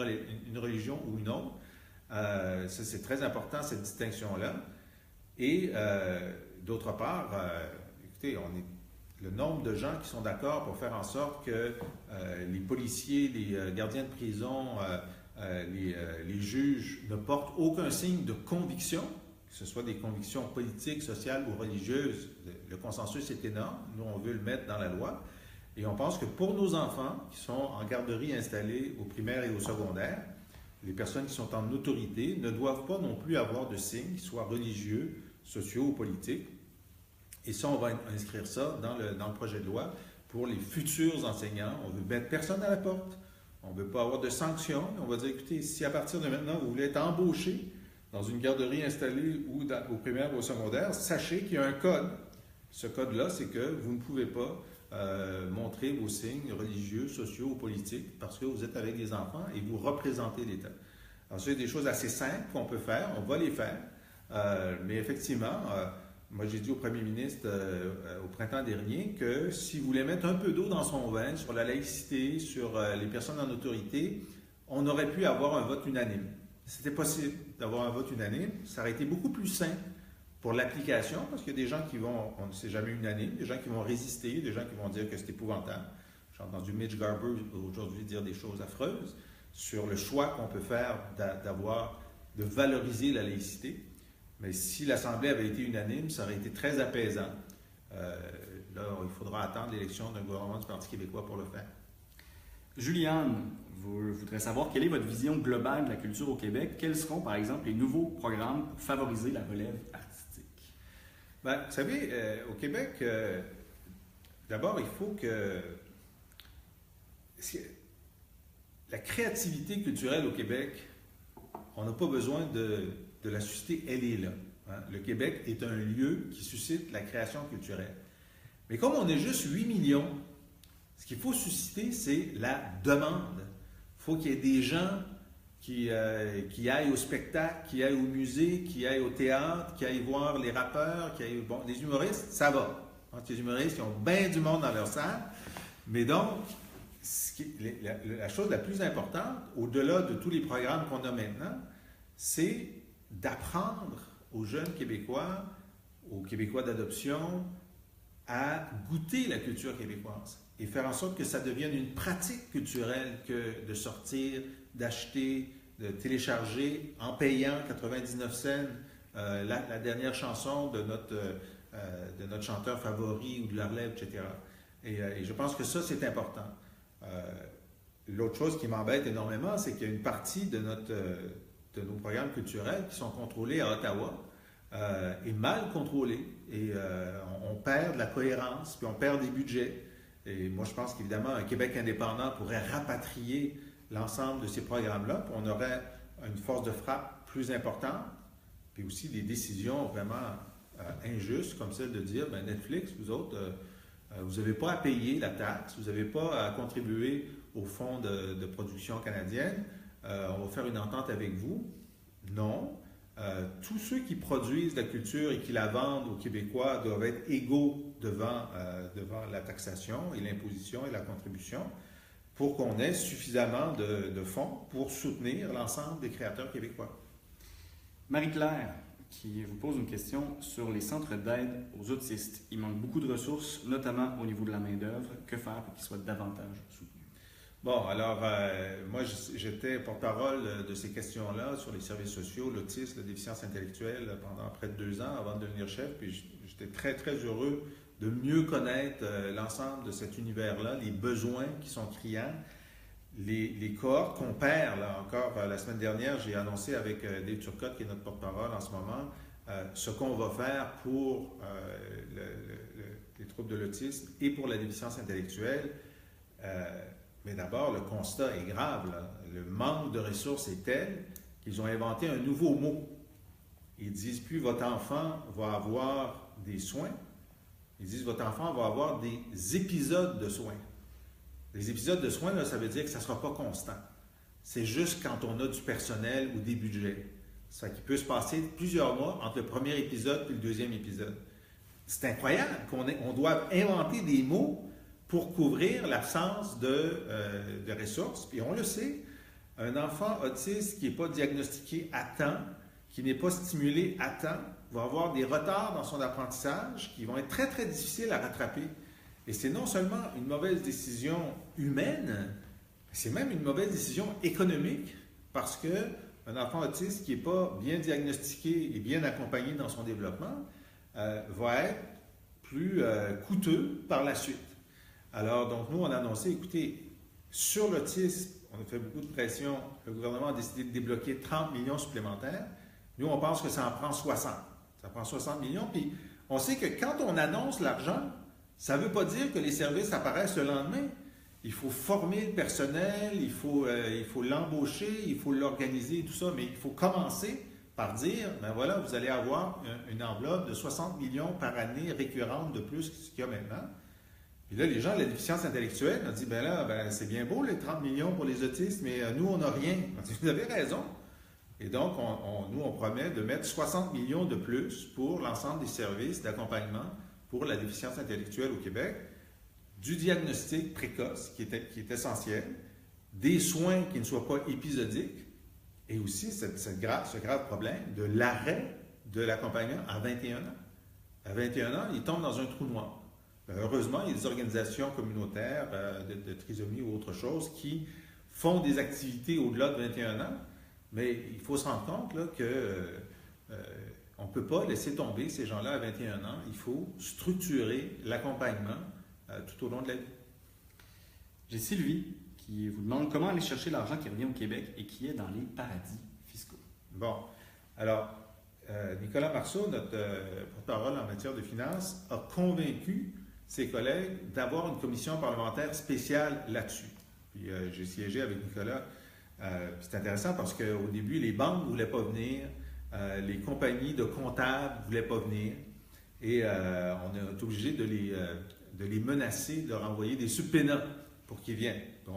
religion ou une autre. Ça, c'est très important, cette distinction-là. Et d'autre part, écoutez, le nombre de gens qui sont d'accord pour faire en sorte que les policiers, les gardiens de prison, les juges ne portent aucun signe de conviction, que ce soit des convictions politiques, sociales ou religieuses. Le consensus est énorme. Nous, on veut le mettre dans la loi. Et on pense que pour nos enfants qui sont en garderie installés au primaire et au secondaire, les personnes qui sont en autorité ne doivent pas non plus avoir de signes qui soient religieux, sociaux ou politiques. Et ça, on va inscrire ça dans le projet de loi pour les futurs enseignants. On veut mettre personne à la porte. On ne veut pas avoir de sanctions. On va dire, écoutez, si à partir de maintenant, vous voulez être embauché dans une garderie installée ou au primaire ou au secondaire, sachez qu'il y a un code. Ce code-là, c'est que vous ne pouvez pas montrer vos signes religieux, sociaux ou politiques parce que vous êtes avec des enfants et vous représentez l'État. Alors, ça, il y a des choses assez simples qu'on peut faire. On va les faire. Mais effectivement, moi, j'ai dit au premier ministre au printemps dernier que s'il voulait mettre un peu d'eau dans son vin sur la laïcité, sur les personnes en autorité, on aurait pu avoir un vote unanime. C'était possible d'avoir un vote unanime. Ça aurait été beaucoup plus simple pour l'application, parce qu'il y a des gens qui vont, on ne sait jamais unanime, des gens qui vont résister, des gens qui vont dire que c'est épouvantable. J'ai entendu Mitch Garber aujourd'hui dire des choses affreuses sur le choix qu'on peut faire de valoriser la laïcité. Mais si l'Assemblée avait été unanime, ça aurait été très apaisant. Là, il faudra attendre l'élection d'un gouvernement du Parti québécois pour le faire. Juliane, je voudrais savoir quelle est votre vision globale de la culture au Québec. Quels seront, par exemple, les nouveaux programmes pour favoriser la relève artistique? Bien, vous savez, au Québec, d'abord, il faut que la créativité culturelle au Québec, on n'a pas besoin de la susciter, elle est là. Hein? Le Québec est un lieu qui suscite la création culturelle. Mais comme on est juste 8 millions, ce qu'il faut susciter, c'est la demande. Il faut qu'il y ait des gens qui aillent au spectacle, qui aillent au musée, qui aillent au théâtre, qui aillent voir les rappeurs, les humoristes, ça va. Les humoristes qui ont bien du monde dans leur salle. Mais donc, la chose la plus importante, au-delà de tous les programmes qu'on a maintenant, c'est d'apprendre aux jeunes Québécois, aux Québécois d'adoption, à goûter la culture québécoise et faire en sorte que ça devienne une pratique culturelle que de sortir, d'acheter, de télécharger en payant 99 cents la dernière chanson de notre chanteur favori ou de la relève, etc. Et je pense que ça, c'est important. L'autre chose qui m'embête énormément, c'est qu'il y a une partie de nos programmes culturels qui sont contrôlés à Ottawa et mal contrôlés. Et on perd de la cohérence, puis on perd des budgets. Et moi, je pense qu'évidemment, un Québec indépendant pourrait rapatrier l'ensemble de ces programmes-là, puis on aurait une force de frappe plus importante, puis aussi des décisions vraiment injustes, comme celle de dire, ben Netflix, vous autres, vous n'avez pas à payer la taxe, vous n'avez pas à contribuer au fonds de production canadienne, on va faire une entente avec vous. Non. Tous ceux qui produisent la culture et qui la vendent aux Québécois doivent être égaux devant la taxation et l'imposition et la contribution pour qu'on ait suffisamment de fonds pour soutenir l'ensemble des créateurs québécois. Marie-Claire, qui vous pose une question sur les centres d'aide aux autistes. Il manque beaucoup de ressources, notamment au niveau de la main-d'œuvre. Que faire pour qu'ils soient davantage soutenus? Bon, alors, moi, j'étais porte-parole de ces questions-là sur les services sociaux, l'autisme, la déficience intellectuelle pendant près de 2 ans avant de devenir chef. Puis j'étais très, très heureux de mieux connaître l'ensemble de cet univers-là, les besoins qui sont criants, les cohortes qu'on perd. Là, encore, la semaine dernière, j'ai annoncé avec Dave Turcotte, qui est notre porte-parole en ce moment, ce qu'on va faire pour les troubles de l'autisme et pour la déficience intellectuelle. Mais d'abord, le constat est grave. Là. Le manque de ressources est tel qu'ils ont inventé un nouveau mot. Ils disent plus votre enfant va avoir des soins. Ils disent votre enfant va avoir des épisodes de soins. Les épisodes de soins, là, ça veut dire que ça ne sera pas constant. C'est juste quand on a du personnel ou des budgets. Ça qui peut se passer plusieurs mois entre le premier épisode et le deuxième épisode. C'est incroyable qu'on doive inventer des mots pour couvrir l'absence de ressources. Puis on le sait, un enfant autiste qui n'est pas diagnostiqué à temps, qui n'est pas stimulé à temps, va avoir des retards dans son apprentissage qui vont être très, très difficiles à rattraper. Et c'est non seulement une mauvaise décision humaine, c'est même une mauvaise décision économique, parce qu'un enfant autiste qui n'est pas bien diagnostiqué et bien accompagné dans son développement va être plus coûteux par la suite. Alors, donc, nous, on a annoncé, écoutez, sur l'autisme, on a fait beaucoup de pression. Le gouvernement a décidé de débloquer 30 millions supplémentaires. Nous, on pense que ça en prend 60. Ça prend 60 millions. Puis, on sait que quand on annonce l'argent, ça ne veut pas dire que les services apparaissent le lendemain. Il faut former le personnel, il faut l'embaucher, il faut l'organiser, tout ça. Mais il faut commencer par dire, ben voilà, vous allez avoir une enveloppe de 60 millions par année récurrente de plus que ce qu'il y a maintenant. Puis là, les gens de la déficience intellectuelle ont dit, c'est bien beau les 30 millions pour les autistes, mais nous, on n'a rien. On dit, vous avez raison. Et donc, nous, on promet de mettre 60 millions de plus pour l'ensemble des services d'accompagnement pour la déficience intellectuelle au Québec, du diagnostic précoce qui est essentiel, des soins qui ne soient pas épisodiques, et aussi ce grave problème de l'arrêt de l'accompagnement à 21 ans. À 21 ans, il tombe dans un trou noir. Heureusement, il y a des organisations communautaires de trisomie ou autre chose qui font des activités au-delà de 21 ans, mais il faut se rendre compte là, qu'on ne peut pas laisser tomber ces gens-là à 21 ans. Il faut structurer l'accompagnement tout au long de la vie. J'ai Sylvie qui vous demande comment aller chercher l'argent qui revient au Québec et qui est dans les paradis fiscaux. Bon, alors, Nicolas Marceau, notre porte-parole en matière de finances, a convaincu ses collègues d'avoir une commission parlementaire spéciale là-dessus. Puis j'ai siégé avec Nicolas. C'est intéressant parce qu'au début, les banques ne voulaient pas venir, les compagnies de comptables ne voulaient pas venir, et on a été obligé de les menacer, de leur envoyer des subpoenas pour qu'ils viennent. Donc,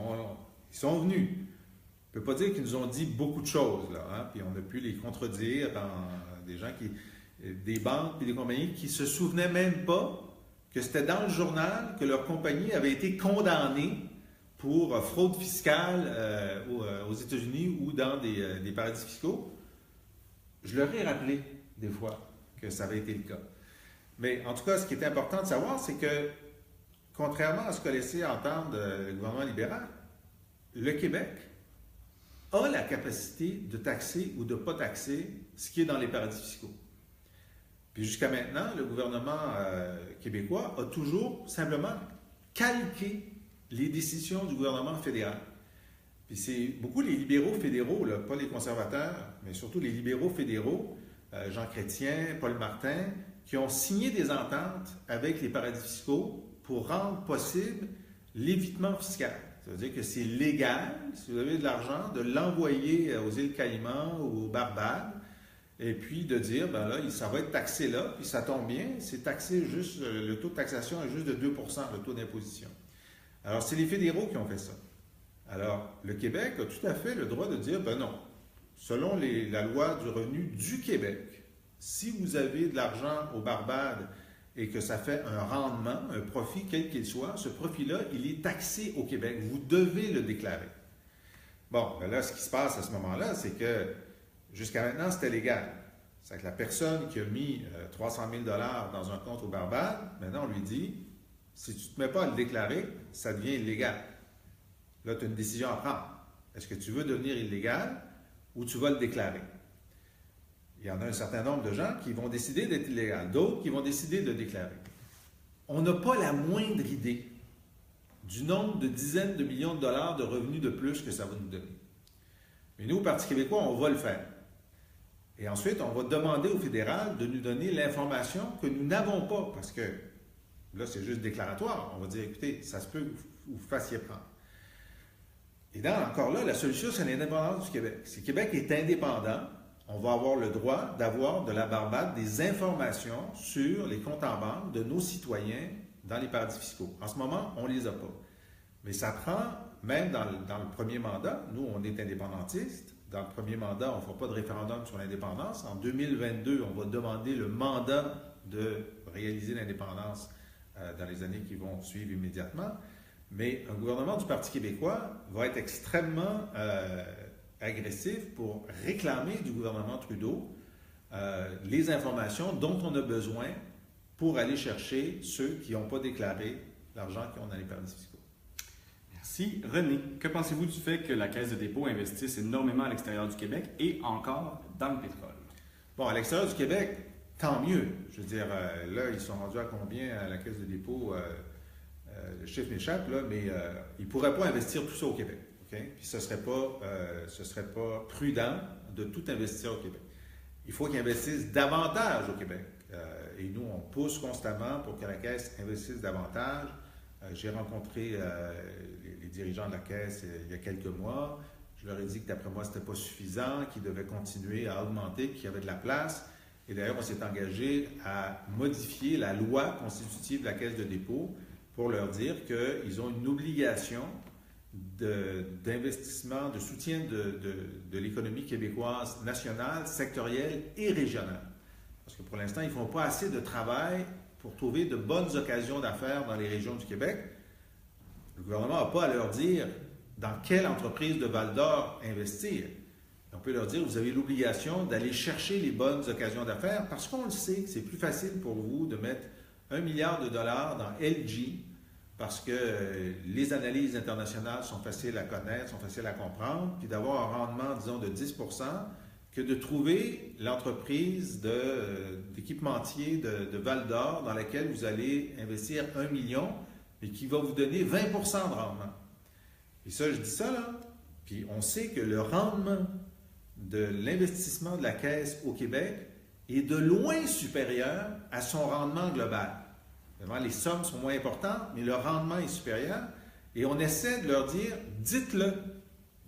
ils sont venus. On ne peut pas dire qu'ils nous ont dit beaucoup de choses, là, hein? Puis on a pu les contredire des banques et des compagnies qui ne se souvenaient même pas que c'était dans le journal que leur compagnie avait été condamnée pour fraude fiscale aux États-Unis ou dans des paradis fiscaux. Je leur ai rappelé des fois que ça avait été le cas. Mais en tout cas, ce qui est important de savoir, c'est que, contrairement à ce que laissait entendre le gouvernement libéral, le Québec a la capacité de taxer ou de ne pas taxer ce qui est dans les paradis fiscaux. Puis jusqu'à maintenant, le gouvernement québécois a toujours simplement calqué les décisions du gouvernement fédéral. Puis c'est beaucoup les libéraux fédéraux, là, pas les conservateurs, mais surtout les libéraux fédéraux, Jean Chrétien, Paul Martin, qui ont signé des ententes avec les paradis fiscaux pour rendre possible l'évitement fiscal. Ça veut dire que c'est légal, si vous avez de l'argent, de l'envoyer aux îles Caïmans ou aux Barbades, et puis de dire, ben là, ça va être taxé là, puis ça tombe bien, c'est taxé juste, le taux de taxation est juste de 2 le taux d'imposition. Alors, c'est les fédéraux qui ont fait ça. Alors, le Québec a tout à fait le droit de dire, ben non, selon la loi du revenu du Québec, si vous avez de l'argent aux Barbades et que ça fait un rendement, un profit quel qu'il soit, ce profit-là, il est taxé au Québec. Vous devez le déclarer. Bon, ben là, ce qui se passe à ce moment-là, c'est que jusqu'à maintenant, c'était légal. C'est que la personne qui a mis 300 000 dans un compte aux Barbades, maintenant, on lui dit, si tu ne te mets pas à le déclarer, ça devient illégal. Là, tu as une décision à prendre. Est-ce que tu veux devenir illégal ou tu vas le déclarer? Il y en a un certain nombre de gens qui vont décider d'être illégaux, d'autres qui vont décider de le déclarer. On n'a pas la moindre idée du nombre de dizaines de millions de dollars de revenus de plus que ça va nous donner. Mais nous, au Parti québécois, on va le faire. Et ensuite, on va demander au fédéral de nous donner l'information que nous n'avons pas, parce que là, c'est juste déclaratoire. On va dire, écoutez, ça se peut que vous fassiez prendre. Et encore là, la solution, c'est l'indépendance du Québec. Si le Québec est indépendant, on va avoir le droit d'avoir de la Barbade des informations sur les comptes en banque de nos citoyens dans les paradis fiscaux. En ce moment, on ne les a pas. Mais ça prend, même dans le premier mandat, nous, on est indépendantistes. Dans le premier mandat, on ne fera pas de référendum sur l'indépendance. En 2022, on va demander le mandat de réaliser l'indépendance dans les années qui vont suivre immédiatement. Mais un gouvernement du Parti québécois va être extrêmement agressif pour réclamer du gouvernement Trudeau les informations dont on a besoin pour aller chercher ceux qui n'ont pas déclaré l'argent qu'ils ont dans les paradis fiscaux. Merci. René, que pensez-vous du fait que la Caisse de dépôt investisse énormément à l'extérieur du Québec et encore dans le pétrole? Bon, à l'extérieur du Québec, tant mieux. Je veux dire, là, ils sont rendus à combien à la Caisse de dépôt? Le chiffre m'échappe, là, mais ils ne pourraient pas investir tout ça au Québec. Okay? Puis ce ne serait pas prudent de tout investir au Québec. Il faut qu'ils investissent davantage au Québec. Et nous, on pousse constamment pour que la Caisse investisse davantage. J'ai rencontré les dirigeants de la Caisse il y a quelques mois. Je leur ai dit que d'après moi, ce n'était pas suffisant, qu'ils devaient continuer à augmenter, qu'il y avait de la place. Et d'ailleurs, on s'est engagé à modifier la loi constitutive de la Caisse de dépôt pour leur dire qu'ils ont une obligation d'investissement, de soutien de l'économie québécoise nationale, sectorielle et régionale. Parce que pour l'instant, ils ne font pas assez de travail pour trouver de bonnes occasions d'affaires dans les régions du Québec. Le gouvernement n'a pas à leur dire dans quelle entreprise de Val-d'Or investir. On peut leur dire, vous avez l'obligation d'aller chercher les bonnes occasions d'affaires parce qu'on le sait que c'est plus facile pour vous de mettre 1 milliard de dollars dans LG parce que les analyses internationales sont faciles à connaître, sont faciles à comprendre, puis d'avoir un rendement, disons, de 10 que de trouver l'entreprise d'équipementier de Val-d'Or dans laquelle vous allez investir 1 million et qui va vous donner 20 de rendement. Et ça, je dis ça, là, puis on sait que le rendement de l'investissement de la Caisse au Québec est de loin supérieur à son rendement global. Vraiment, les sommes sont moins importantes, mais le rendement est supérieur. Et on essaie de leur dire, dites-le.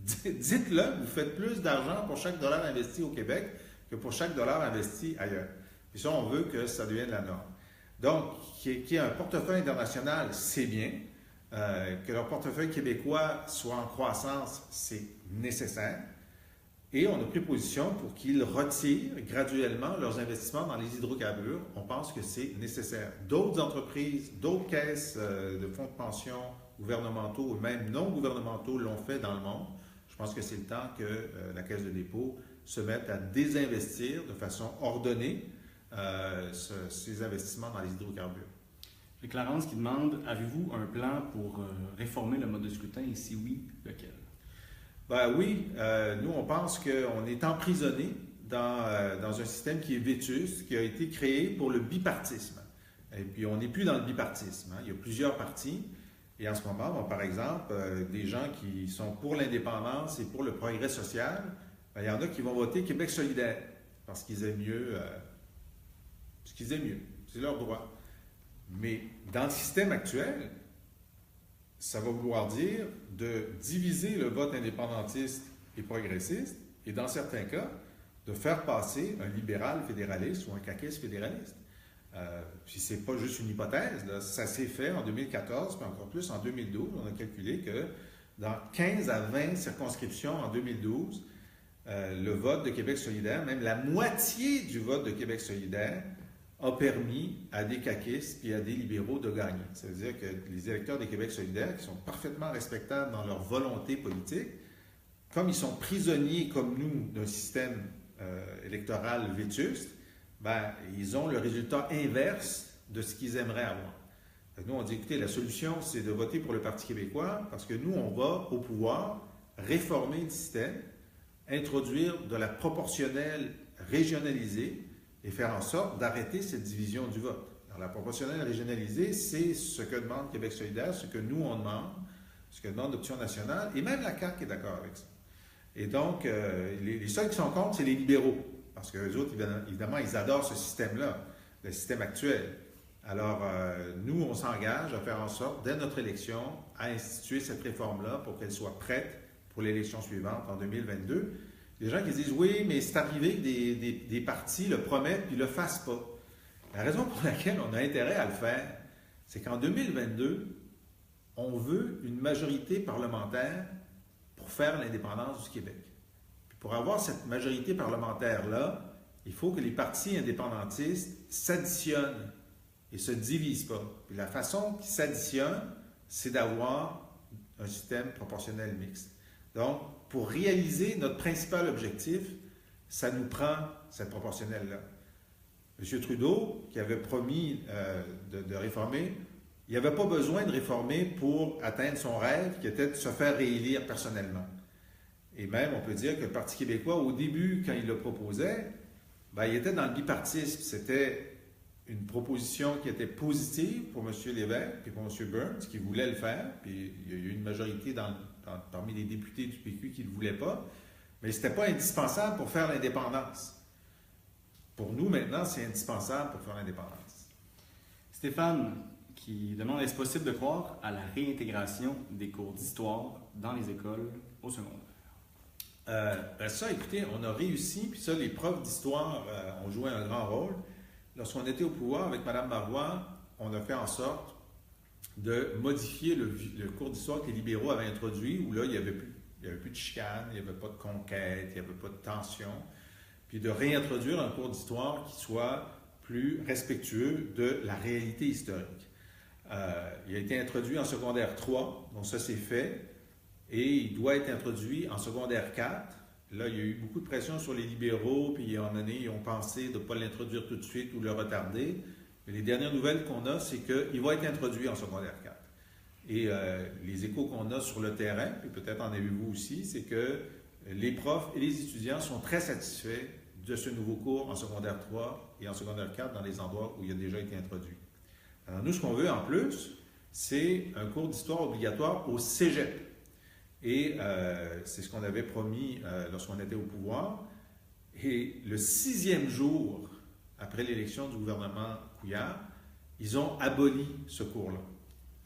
Dites-le, vous faites plus d'argent pour chaque dollar investi au Québec que pour chaque dollar investi ailleurs. Et ça, on veut que ça devienne la norme. Donc, qu'il y ait un portefeuille international, c'est bien. Que leur portefeuille québécois soit en croissance, c'est nécessaire. Et on a pris position pour qu'ils retirent graduellement leurs investissements dans les hydrocarbures. On pense que c'est nécessaire. D'autres entreprises, d'autres caisses de fonds de pension gouvernementaux ou même non gouvernementaux l'ont fait dans le monde. Je pense que c'est le temps que la Caisse de dépôt se mettent à désinvestir de façon ordonnée ces investissements dans les hydrocarbures. Et Clarence qui demande, avez-vous un plan pour réformer le mode de scrutin et si oui, lequel? Ben oui, nous on pense qu'on est emprisonné dans un système qui est vétuste, qui a été créé pour le bipartisme. Et puis on n'est plus dans le bipartisme, hein. Il y a plusieurs partis. Et en ce moment, bon, par exemple, des gens qui sont pour l'indépendance et pour le progrès social, ben, il y en a qui vont voter Québec solidaire parce qu'ils aiment mieux. C'est leur droit. Mais dans le système actuel, ça va vouloir dire de diviser le vote indépendantiste et progressiste et dans certains cas, de faire passer un libéral fédéraliste ou un caquiste fédéraliste. Puis c'est pas juste une hypothèse, là. Ça s'est fait en 2014, puis encore plus en 2012. On a calculé que dans 15 à 20 circonscriptions en 2012, le vote de Québec solidaire, même la moitié du vote de Québec solidaire, a permis à des caquistes et à des libéraux de gagner. Ça veut dire que les électeurs de Québec solidaire, qui sont parfaitement respectables dans leur volonté politique, comme ils sont prisonniers comme nous d'un système électoral vétuste, ben, ils ont le résultat inverse de ce qu'ils aimeraient avoir. Nous, on dit, écoutez, la solution, c'est de voter pour le Parti québécois parce que nous, on va au pouvoir réformer le système, introduire de la proportionnelle régionalisée et faire en sorte d'arrêter cette division du vote. Alors, la proportionnelle régionalisée, c'est ce que demande Québec solidaire, ce que nous, on demande, ce que demande l'Option nationale, et même la CAQ est d'accord avec ça. Et donc, les seuls qui sont contre, c'est les libéraux. Parce qu'eux autres, évidemment, ils adorent ce système-là, le système actuel. Alors, nous, on s'engage à faire en sorte, dès notre élection, à instituer cette réforme-là pour qu'elle soit prête pour l'élection suivante, en 2022. Des gens qui disent, oui, mais c'est arrivé que des partis le promettent puis ne le fassent pas. La raison pour laquelle on a intérêt à le faire, c'est qu'en 2022, on veut une majorité parlementaire pour faire l'indépendance du Québec. Pour avoir cette majorité parlementaire-là, il faut que les partis indépendantistes s'additionnent et ne se divisent pas. Puis la façon qu'ils s'additionnent, c'est d'avoir un système proportionnel mixte. Donc, pour réaliser notre principal objectif, ça nous prend cette proportionnelle-là. M. Trudeau, qui avait promis de réformer, il n'avait pas besoin de réformer pour atteindre son rêve, qui était de se faire réélire personnellement. Et même, on peut dire que le Parti québécois, au début, quand il le proposait, ben, il était dans le bipartisme. C'était une proposition qui était positive pour M. Lévesque et pour M. Burns, qui voulaient le faire. Puis il y a eu une majorité parmi les députés du PQ qui ne le voulaient pas. Mais ce n'était pas indispensable pour faire l'indépendance. Pour nous, maintenant, c'est indispensable pour faire l'indépendance. Stéphane, qui demande, est-ce possible de croire à la réintégration des cours d'histoire dans les écoles au secondaire? Ben ça, écoutez, on a réussi, puis ça, les profs d'histoire ont joué un grand rôle. Lorsqu'on était au pouvoir avec Mme Marois, on a fait en sorte de modifier le cours d'histoire que les libéraux avaient introduit, où là, il n'y avait plus de chicane, il n'y avait pas de conquête, il n'y avait pas de tension, puis de réintroduire un cours d'histoire qui soit plus respectueux de la réalité historique. Il a été introduit en secondaire 3, donc ça c'est fait. Et il doit être introduit en secondaire 4. Là, il y a eu beaucoup de pression sur les libéraux, puis en année, ils ont pensé de ne pas l'introduire tout de suite ou le retarder. Mais les dernières nouvelles qu'on a, c'est qu'il va être introduit en secondaire 4. Et les échos qu'on a sur le terrain, puis peut-être en avez-vous aussi, c'est que les profs et les étudiants sont très satisfaits de ce nouveau cours en secondaire 3 et en secondaire 4 dans les endroits où il a déjà été introduit. Alors nous, ce qu'on veut en plus, c'est un cours d'histoire obligatoire au cégep. Et c'est ce qu'on avait promis lorsqu'on était au pouvoir. Et le 6e jour après l'élection du gouvernement Couillard, ils ont aboli ce cours-là.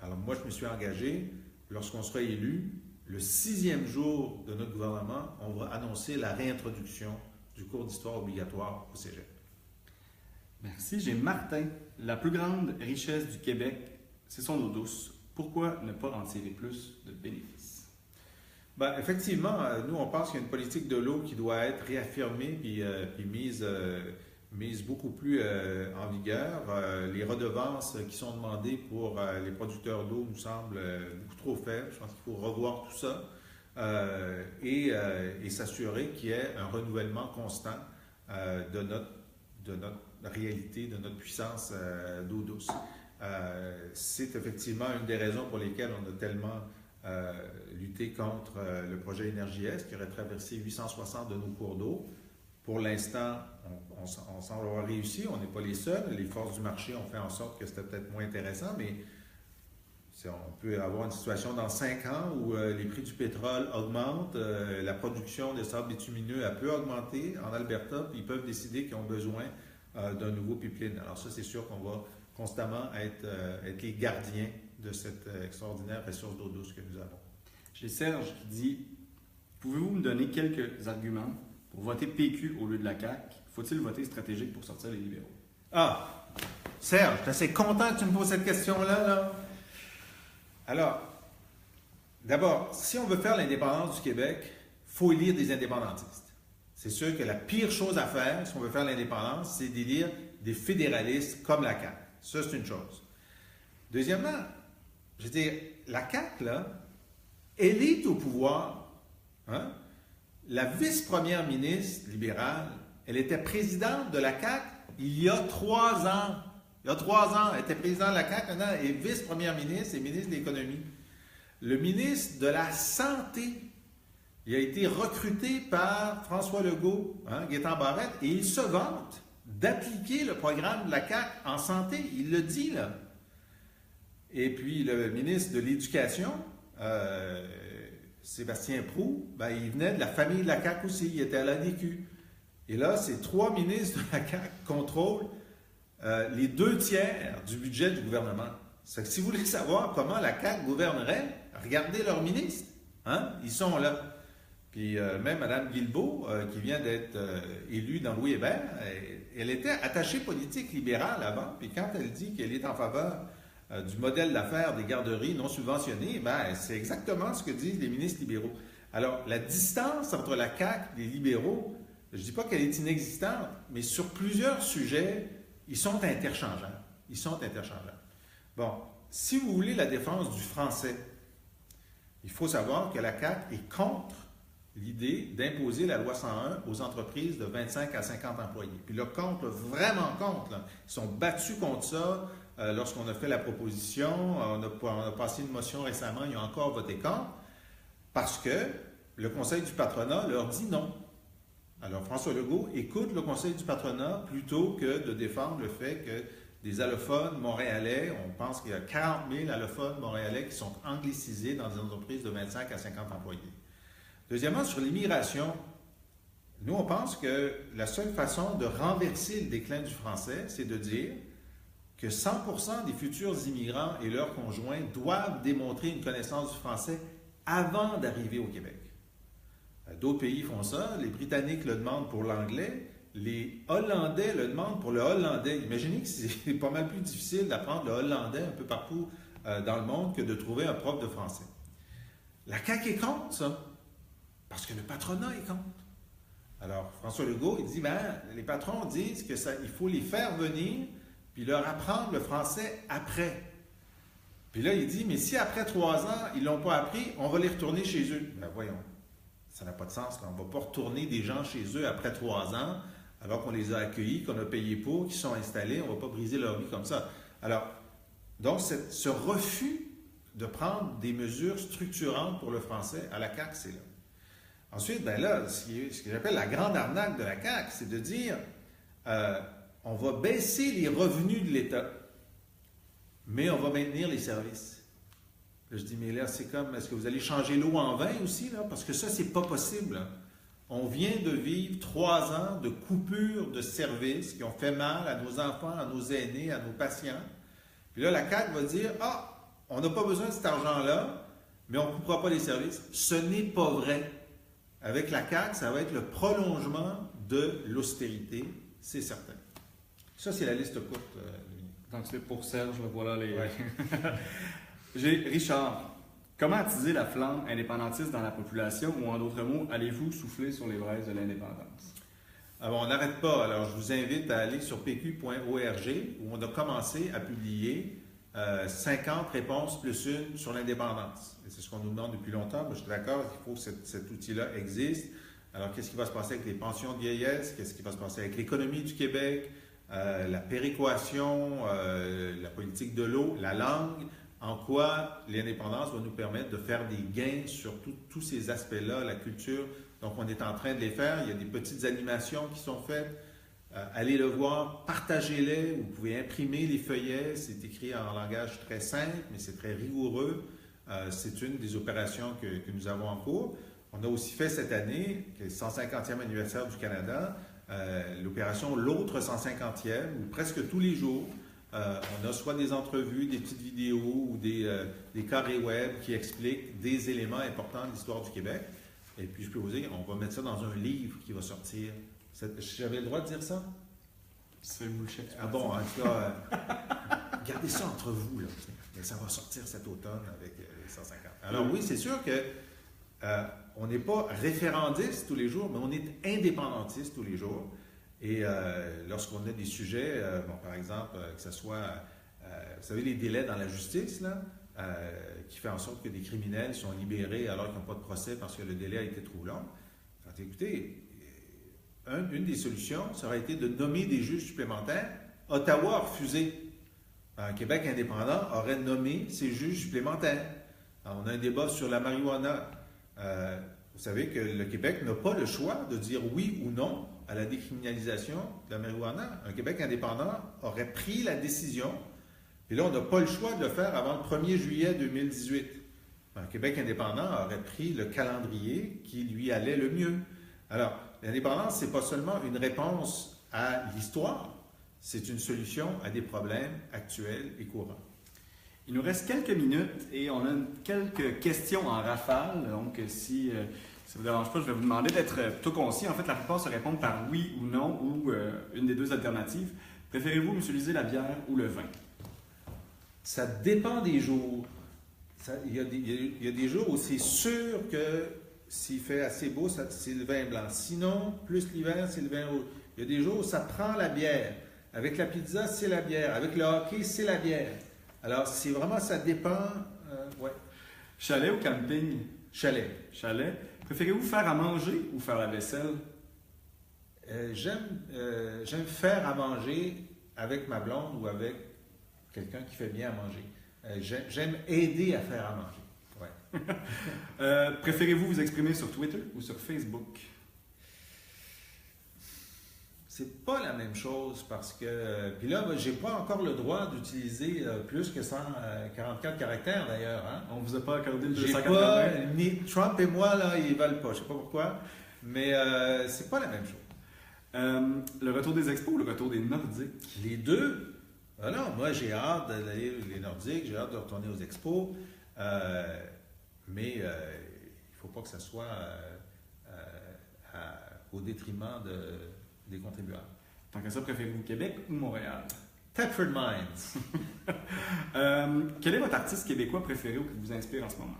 Alors moi, je me suis engagé, lorsqu'on sera élu, le 6e jour de notre gouvernement, on va annoncer la réintroduction du cours d'histoire obligatoire au cégep. Merci. J'ai Martin. La plus grande richesse du Québec, c'est son eau douce. Pourquoi ne pas en tirer plus de bénéfices? Ben, effectivement, nous, on pense qu'il y a une politique de l'eau qui doit être réaffirmée puis mise beaucoup plus en vigueur. Les redevances qui sont demandées pour les producteurs d'eau nous semblent beaucoup trop faibles. Je pense qu'il faut revoir tout ça. et s'assurer qu'il y ait un renouvellement constant de notre réalité, de notre puissance d'eau douce. C'est effectivement une des raisons pour lesquelles on a tellement lutté contre le projet Énergie-Est qui aurait traversé 860 de nos cours d'eau. Pour l'instant, on semble avoir réussi, on n'est pas les seuls. Les forces du marché ont fait en sorte que c'était peut-être moins intéressant, mais on peut avoir une situation dans 5 ans où les prix du pétrole augmentent, la production de sable bitumineux a peu augmenté en Alberta, puis ils peuvent décider qu'ils ont besoin d'un nouveau pipeline. Alors ça, c'est sûr qu'on va constamment être les gardiens de cette extraordinaire ressource d'eau douce que nous avons. J'ai Serge qui dit « Pouvez-vous me donner quelques arguments pour voter PQ au lieu de la CAQ? Faut-il voter stratégique pour sortir les libéraux? » Ah! Serge, je suis assez content que tu me poses cette question-là, là. Alors, d'abord, si on veut faire l'indépendance du Québec, il faut élire des indépendantistes. C'est sûr que la pire chose à faire, si on veut faire l'indépendance, c'est d'élire des fédéralistes comme la CAQ. Ça, c'est une chose. Deuxièmement, je veux dire, la CAQ, là, elle est au pouvoir. Hein? La vice-première ministre libérale, elle était présidente de la CAQ il y a 3 ans. Il y a 3 ans, elle était présidente de la CAQ, maintenant elle est vice-première ministre et ministre de l'Économie. Le ministre de la Santé, il a été recruté par François Legault, Gaétan Barrette, et il se vante d'appliquer le programme de la CAQ en santé. Il le dit, là. Et puis, le ministre de l'Éducation, Sébastien Proulx, il venait de la famille de la CAQ aussi, il était à l'ADQ. Et là, ces 3 ministres de la CAQ contrôlent les 2/3 du budget du gouvernement. C'est que si vous voulez savoir comment la CAQ gouvernerait, regardez leurs ministres. Hein? Ils sont là. Puis même Mme Guilbeault, qui vient d'être élue dans Louis Hébert, elle était attachée politique libérale avant. Puis quand elle dit qu'elle est en faveur du modèle d'affaires des garderies non subventionnées, c'est exactement ce que disent les ministres libéraux. Alors, la distance entre la CAQ et les libéraux, je ne dis pas qu'elle est inexistante, mais sur plusieurs sujets, ils sont interchangeables. Ils sont interchangeables. Bon, si vous voulez la défense du français, il faut savoir que la CAQ est contre l'idée d'imposer la loi 101 aux entreprises de 25 à 50 employés. Puis là, contre, vraiment contre. Là. Ils sont battus contre ça lorsqu'on a fait la proposition. On a passé une motion récemment, ils ont encore voté contre, parce que le Conseil du patronat leur dit non. Alors, François Legault écoute le Conseil du patronat plutôt que de défendre le fait que des allophones montréalais, on pense qu'il y a 40 000 allophones montréalais qui sont anglicisés dans des entreprises de 25 à 50 employés. Deuxièmement, sur l'immigration, nous, on pense que la seule façon de renverser le déclin du français, c'est de dire que 100% des futurs immigrants et leurs conjoints doivent démontrer une connaissance du français avant d'arriver au Québec. D'autres pays font ça. Les Britanniques le demandent pour l'anglais. Les Hollandais le demandent pour le hollandais. Imaginez que c'est pas mal plus difficile d'apprendre le hollandais un peu partout dans le monde que de trouver un prof de français. La CAQ est contre ça, parce que le patronat est contre. Alors, François Legault, il dit, les patrons disent qu'il faut les faire venir puis leur apprendre le français après. Puis là, il dit, mais si après 3 ans, ils ne l'ont pas appris, on va les retourner chez eux. Voyons. Ça n'a pas de sens. Là. On ne va pas retourner des gens chez eux après 3 ans, alors qu'on les a accueillis, qu'on a payé pour, qu'ils sont installés. On ne va pas briser leur vie comme ça. Alors, donc, ce refus de prendre des mesures structurantes pour le français à la CAQ, c'est là. Ensuite, ce que j'appelle la grande arnaque de la CAQ, c'est de dire on va baisser les revenus de l'État, mais on va maintenir les services. Là, je dis, mais là, c'est comme, est-ce que vous allez changer l'eau en vin aussi, là? Parce que ça, c'est pas possible. Là. On vient de vivre 3 ans de coupures de services qui ont fait mal à nos enfants, à nos aînés, à nos patients. Puis là, la CAQ va dire, on n'a pas besoin de cet argent-là, mais on ne coupera pas les services. Ce n'est pas vrai. Avec la CAQ, ça va être le prolongement de l'austérité, c'est certain. Ça, c'est la liste courte. Donc, c'est pour Serge, voilà les... Ouais. J'ai Richard. Comment attiser la flamme indépendantiste dans la population, ou en d'autres mots, allez-vous souffler sur les braises de l'indépendance? Alors, on n'arrête pas. Alors, je vous invite à aller sur pq.org où on a commencé à publier 50 réponses plus une sur l'indépendance. Et c'est ce qu'on nous demande depuis longtemps. Moi, je suis d'accord qu'il faut que cet outil-là existe. Alors, qu'est-ce qui va se passer avec les pensions de vieillesse? Qu'est-ce qui va se passer avec l'économie du Québec? La péréquation, la politique de l'eau, la langue? En quoi l'indépendance va nous permettre de faire des gains sur tous ces aspects-là, la culture? Donc, on est en train de les faire. Il y a des petites animations qui sont faites. Allez le voir, partagez-les. Vous pouvez imprimer les feuillets. C'est écrit en langage très simple, mais c'est très rigoureux. C'est une des opérations que nous avons en cours. On a aussi fait cette année, qui est le 150e anniversaire du Canada, l'opération L'autre 150e, où presque tous les jours, on a soit des entrevues, des petites vidéos ou des carrés web qui expliquent des éléments importants de l'histoire du Québec. Et puis, je peux vous dire, on va mettre ça dans un livre qui va sortir. J'avais le droit de dire ça? C'est bullshit. Ah bon, en tout cas, gardez ça entre vous, là. Mais ça va sortir cet automne avec les 150. Alors oui, c'est sûr que on n'est pas référendiste tous les jours, mais on est indépendantiste tous les jours. Et lorsqu'on a des sujets, par exemple, que ce soit, vous savez, les délais dans la justice, là, qui fait en sorte que des criminels sont libérés alors qu'ils n'ont pas de procès parce que le délai a été trop long. Écoutez, une des solutions, ça aurait été de nommer des juges supplémentaires. Ottawa a refusé. Québec indépendant aurait nommé ces juges supplémentaires. Alors, on a un débat sur la marijuana. Vous savez que le Québec n'a pas le choix de dire oui ou non à la décriminalisation de la marijuana. Un Québec indépendant aurait pris la décision, et là, on n'a pas le choix de le faire avant le 1er juillet 2018. Un Québec indépendant aurait pris le calendrier qui lui allait le mieux. Alors, l'indépendance, ce n'est pas seulement une réponse à l'histoire, c'est une solution à des problèmes actuels et courants. Il nous reste quelques minutes et on a quelques questions en rafale. Donc, si ça ne vous dérange pas, je vais vous demander d'être plutôt concis. En fait, la plupart se répondent par oui ou non ou une des deux alternatives. Préférez-vous, M. Lisée, la bière ou le vin? Ça dépend des jours. Il y a des jours où c'est sûr que s'il fait assez beau, c'est le vin blanc. Sinon, plus l'hiver, c'est le vin rouge. Il y a des jours où ça prend la bière. Avec la pizza, c'est la bière. Avec le hockey, c'est la bière. Alors, c'est vraiment, ça dépend. Ouais. Chalet ou camping? Chalet. Chalet. Préférez-vous faire à manger ou faire la vaisselle? J'aime faire à manger avec ma blonde ou avec quelqu'un qui fait bien à manger. J'aime aider à faire à manger. Ouais. Préférez-vous vous exprimer sur Twitter ou sur Facebook? C'est pas la même chose parce que... Puis là, j'ai pas encore le droit d'utiliser plus que 144 caractères d'ailleurs. Hein? On vous a pas accordé le J'ai 280? pas, ni Trump et moi, là, ils veulent pas. Je sais pas pourquoi. Mais c'est pas la même chose. Le retour des expos ou le retour des Nordiques? Les deux. Ah non, moi, j'ai hâte d'aller les Nordiques, j'ai hâte de retourner aux expos. Mais il ne faut pas que ça soit au détriment des contribuables. Tant que ça, préférez-vous Québec ou Montréal? Thetford Mines. Quel est votre artiste québécois préféré ou qui vous inspire en ce moment?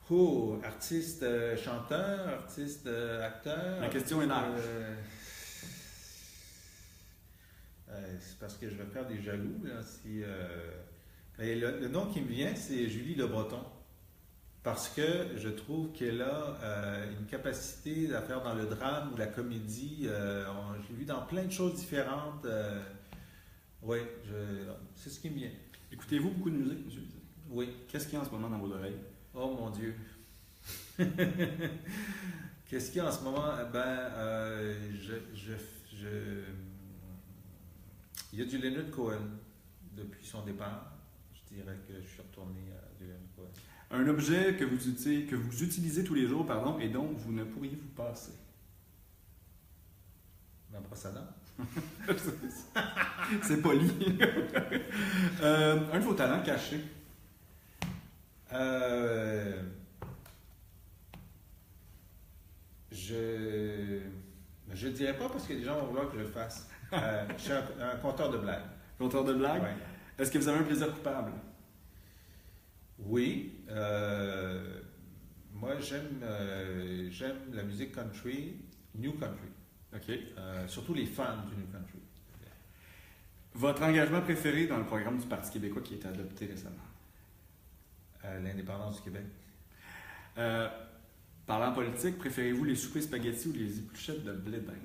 Oh, artiste chanteur, artiste acteur. La question est large. C'est parce que je vais faire des jaloux. Là, le nom qui me vient, c'est Julie Le Breton. Parce que je trouve qu'elle a une capacité à faire dans le drame ou la comédie. Je l'ai vu dans plein de choses différentes. Oui, c'est ce qui me vient. Écoutez-vous beaucoup de musique, M. Lisée? Oui. Qu'est-ce qu'il y a en ce moment dans vos oreilles? Oh mon Dieu! Qu'est-ce qu'il y a en ce moment? Il y a du Leonard Cohen depuis son départ. Je dirais que je suis retourné à du Leonard Cohen. Un objet que vous utilisez tous les jours, et dont vous ne pourriez vous passer. Ma brosse à dents? C'est poli. Un de vos talents cachés? Je ne dirais pas parce que les gens vont vouloir que je le fasse. Je suis un conteur de blagues. Conteur de blagues? Ouais. Est-ce que vous avez un plaisir coupable? Oui. Moi, j'aime la musique country, new country. OK. Surtout les fans du new country. Votre engagement préféré dans le programme du Parti québécois qui a été adopté récemment? L'indépendance du Québec. Parlant politique, préférez-vous les soupers spaghettis ou les épluchettes de blé d'Inde?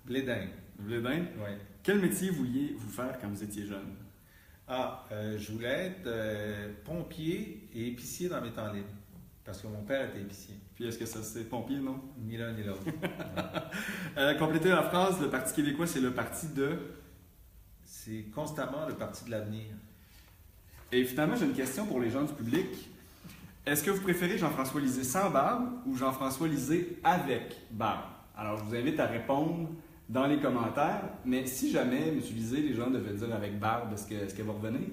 Blé d'Inde. Blé d'Inde? Oui. Quel métier vouliez-vous faire quand vous étiez jeune? Je voulais être pompier et épicier dans mes temps libres. Parce que mon père était épicier. Puis est-ce que ça c'est pompier, non? Ni l'un ni l'autre. Complétez la phrase, le Parti québécois, c'est le parti de... C'est constamment le parti de l'avenir. Et finalement, j'ai une question pour les gens du public. Est-ce que vous préférez Jean-François Lisée sans barbe ou Jean-François Lisée avec barbe? Alors, je vous invite à répondre dans les commentaires, mais si jamais, M. Lisée, les gens devaient dire avec barbe, est-ce qu'elle va revenir?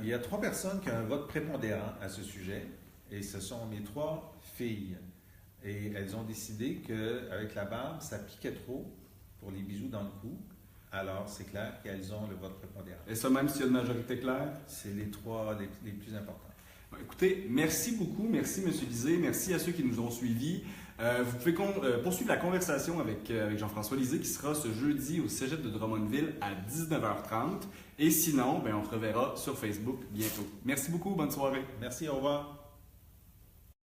Il y a 3 personnes qui ont un vote prépondérant à ce sujet, et ce sont mes 3 filles. Et elles ont décidé qu'avec la barbe, ça piquait trop pour les bisous dans le cou. Alors, c'est clair qu'elles ont le vote prépondérant. Et ça, même s'il y a une majorité claire? C'est les 3 les plus importants. Bon, écoutez, merci beaucoup. Merci, M. Lisée. Merci à ceux qui nous ont suivis. Vous pouvez poursuivre la conversation avec Jean-François Lisée qui sera ce jeudi au Cégep de Drummondville à 19h30. Et sinon, on se reverra sur Facebook bientôt. Merci beaucoup. Bonne soirée. Merci, au revoir.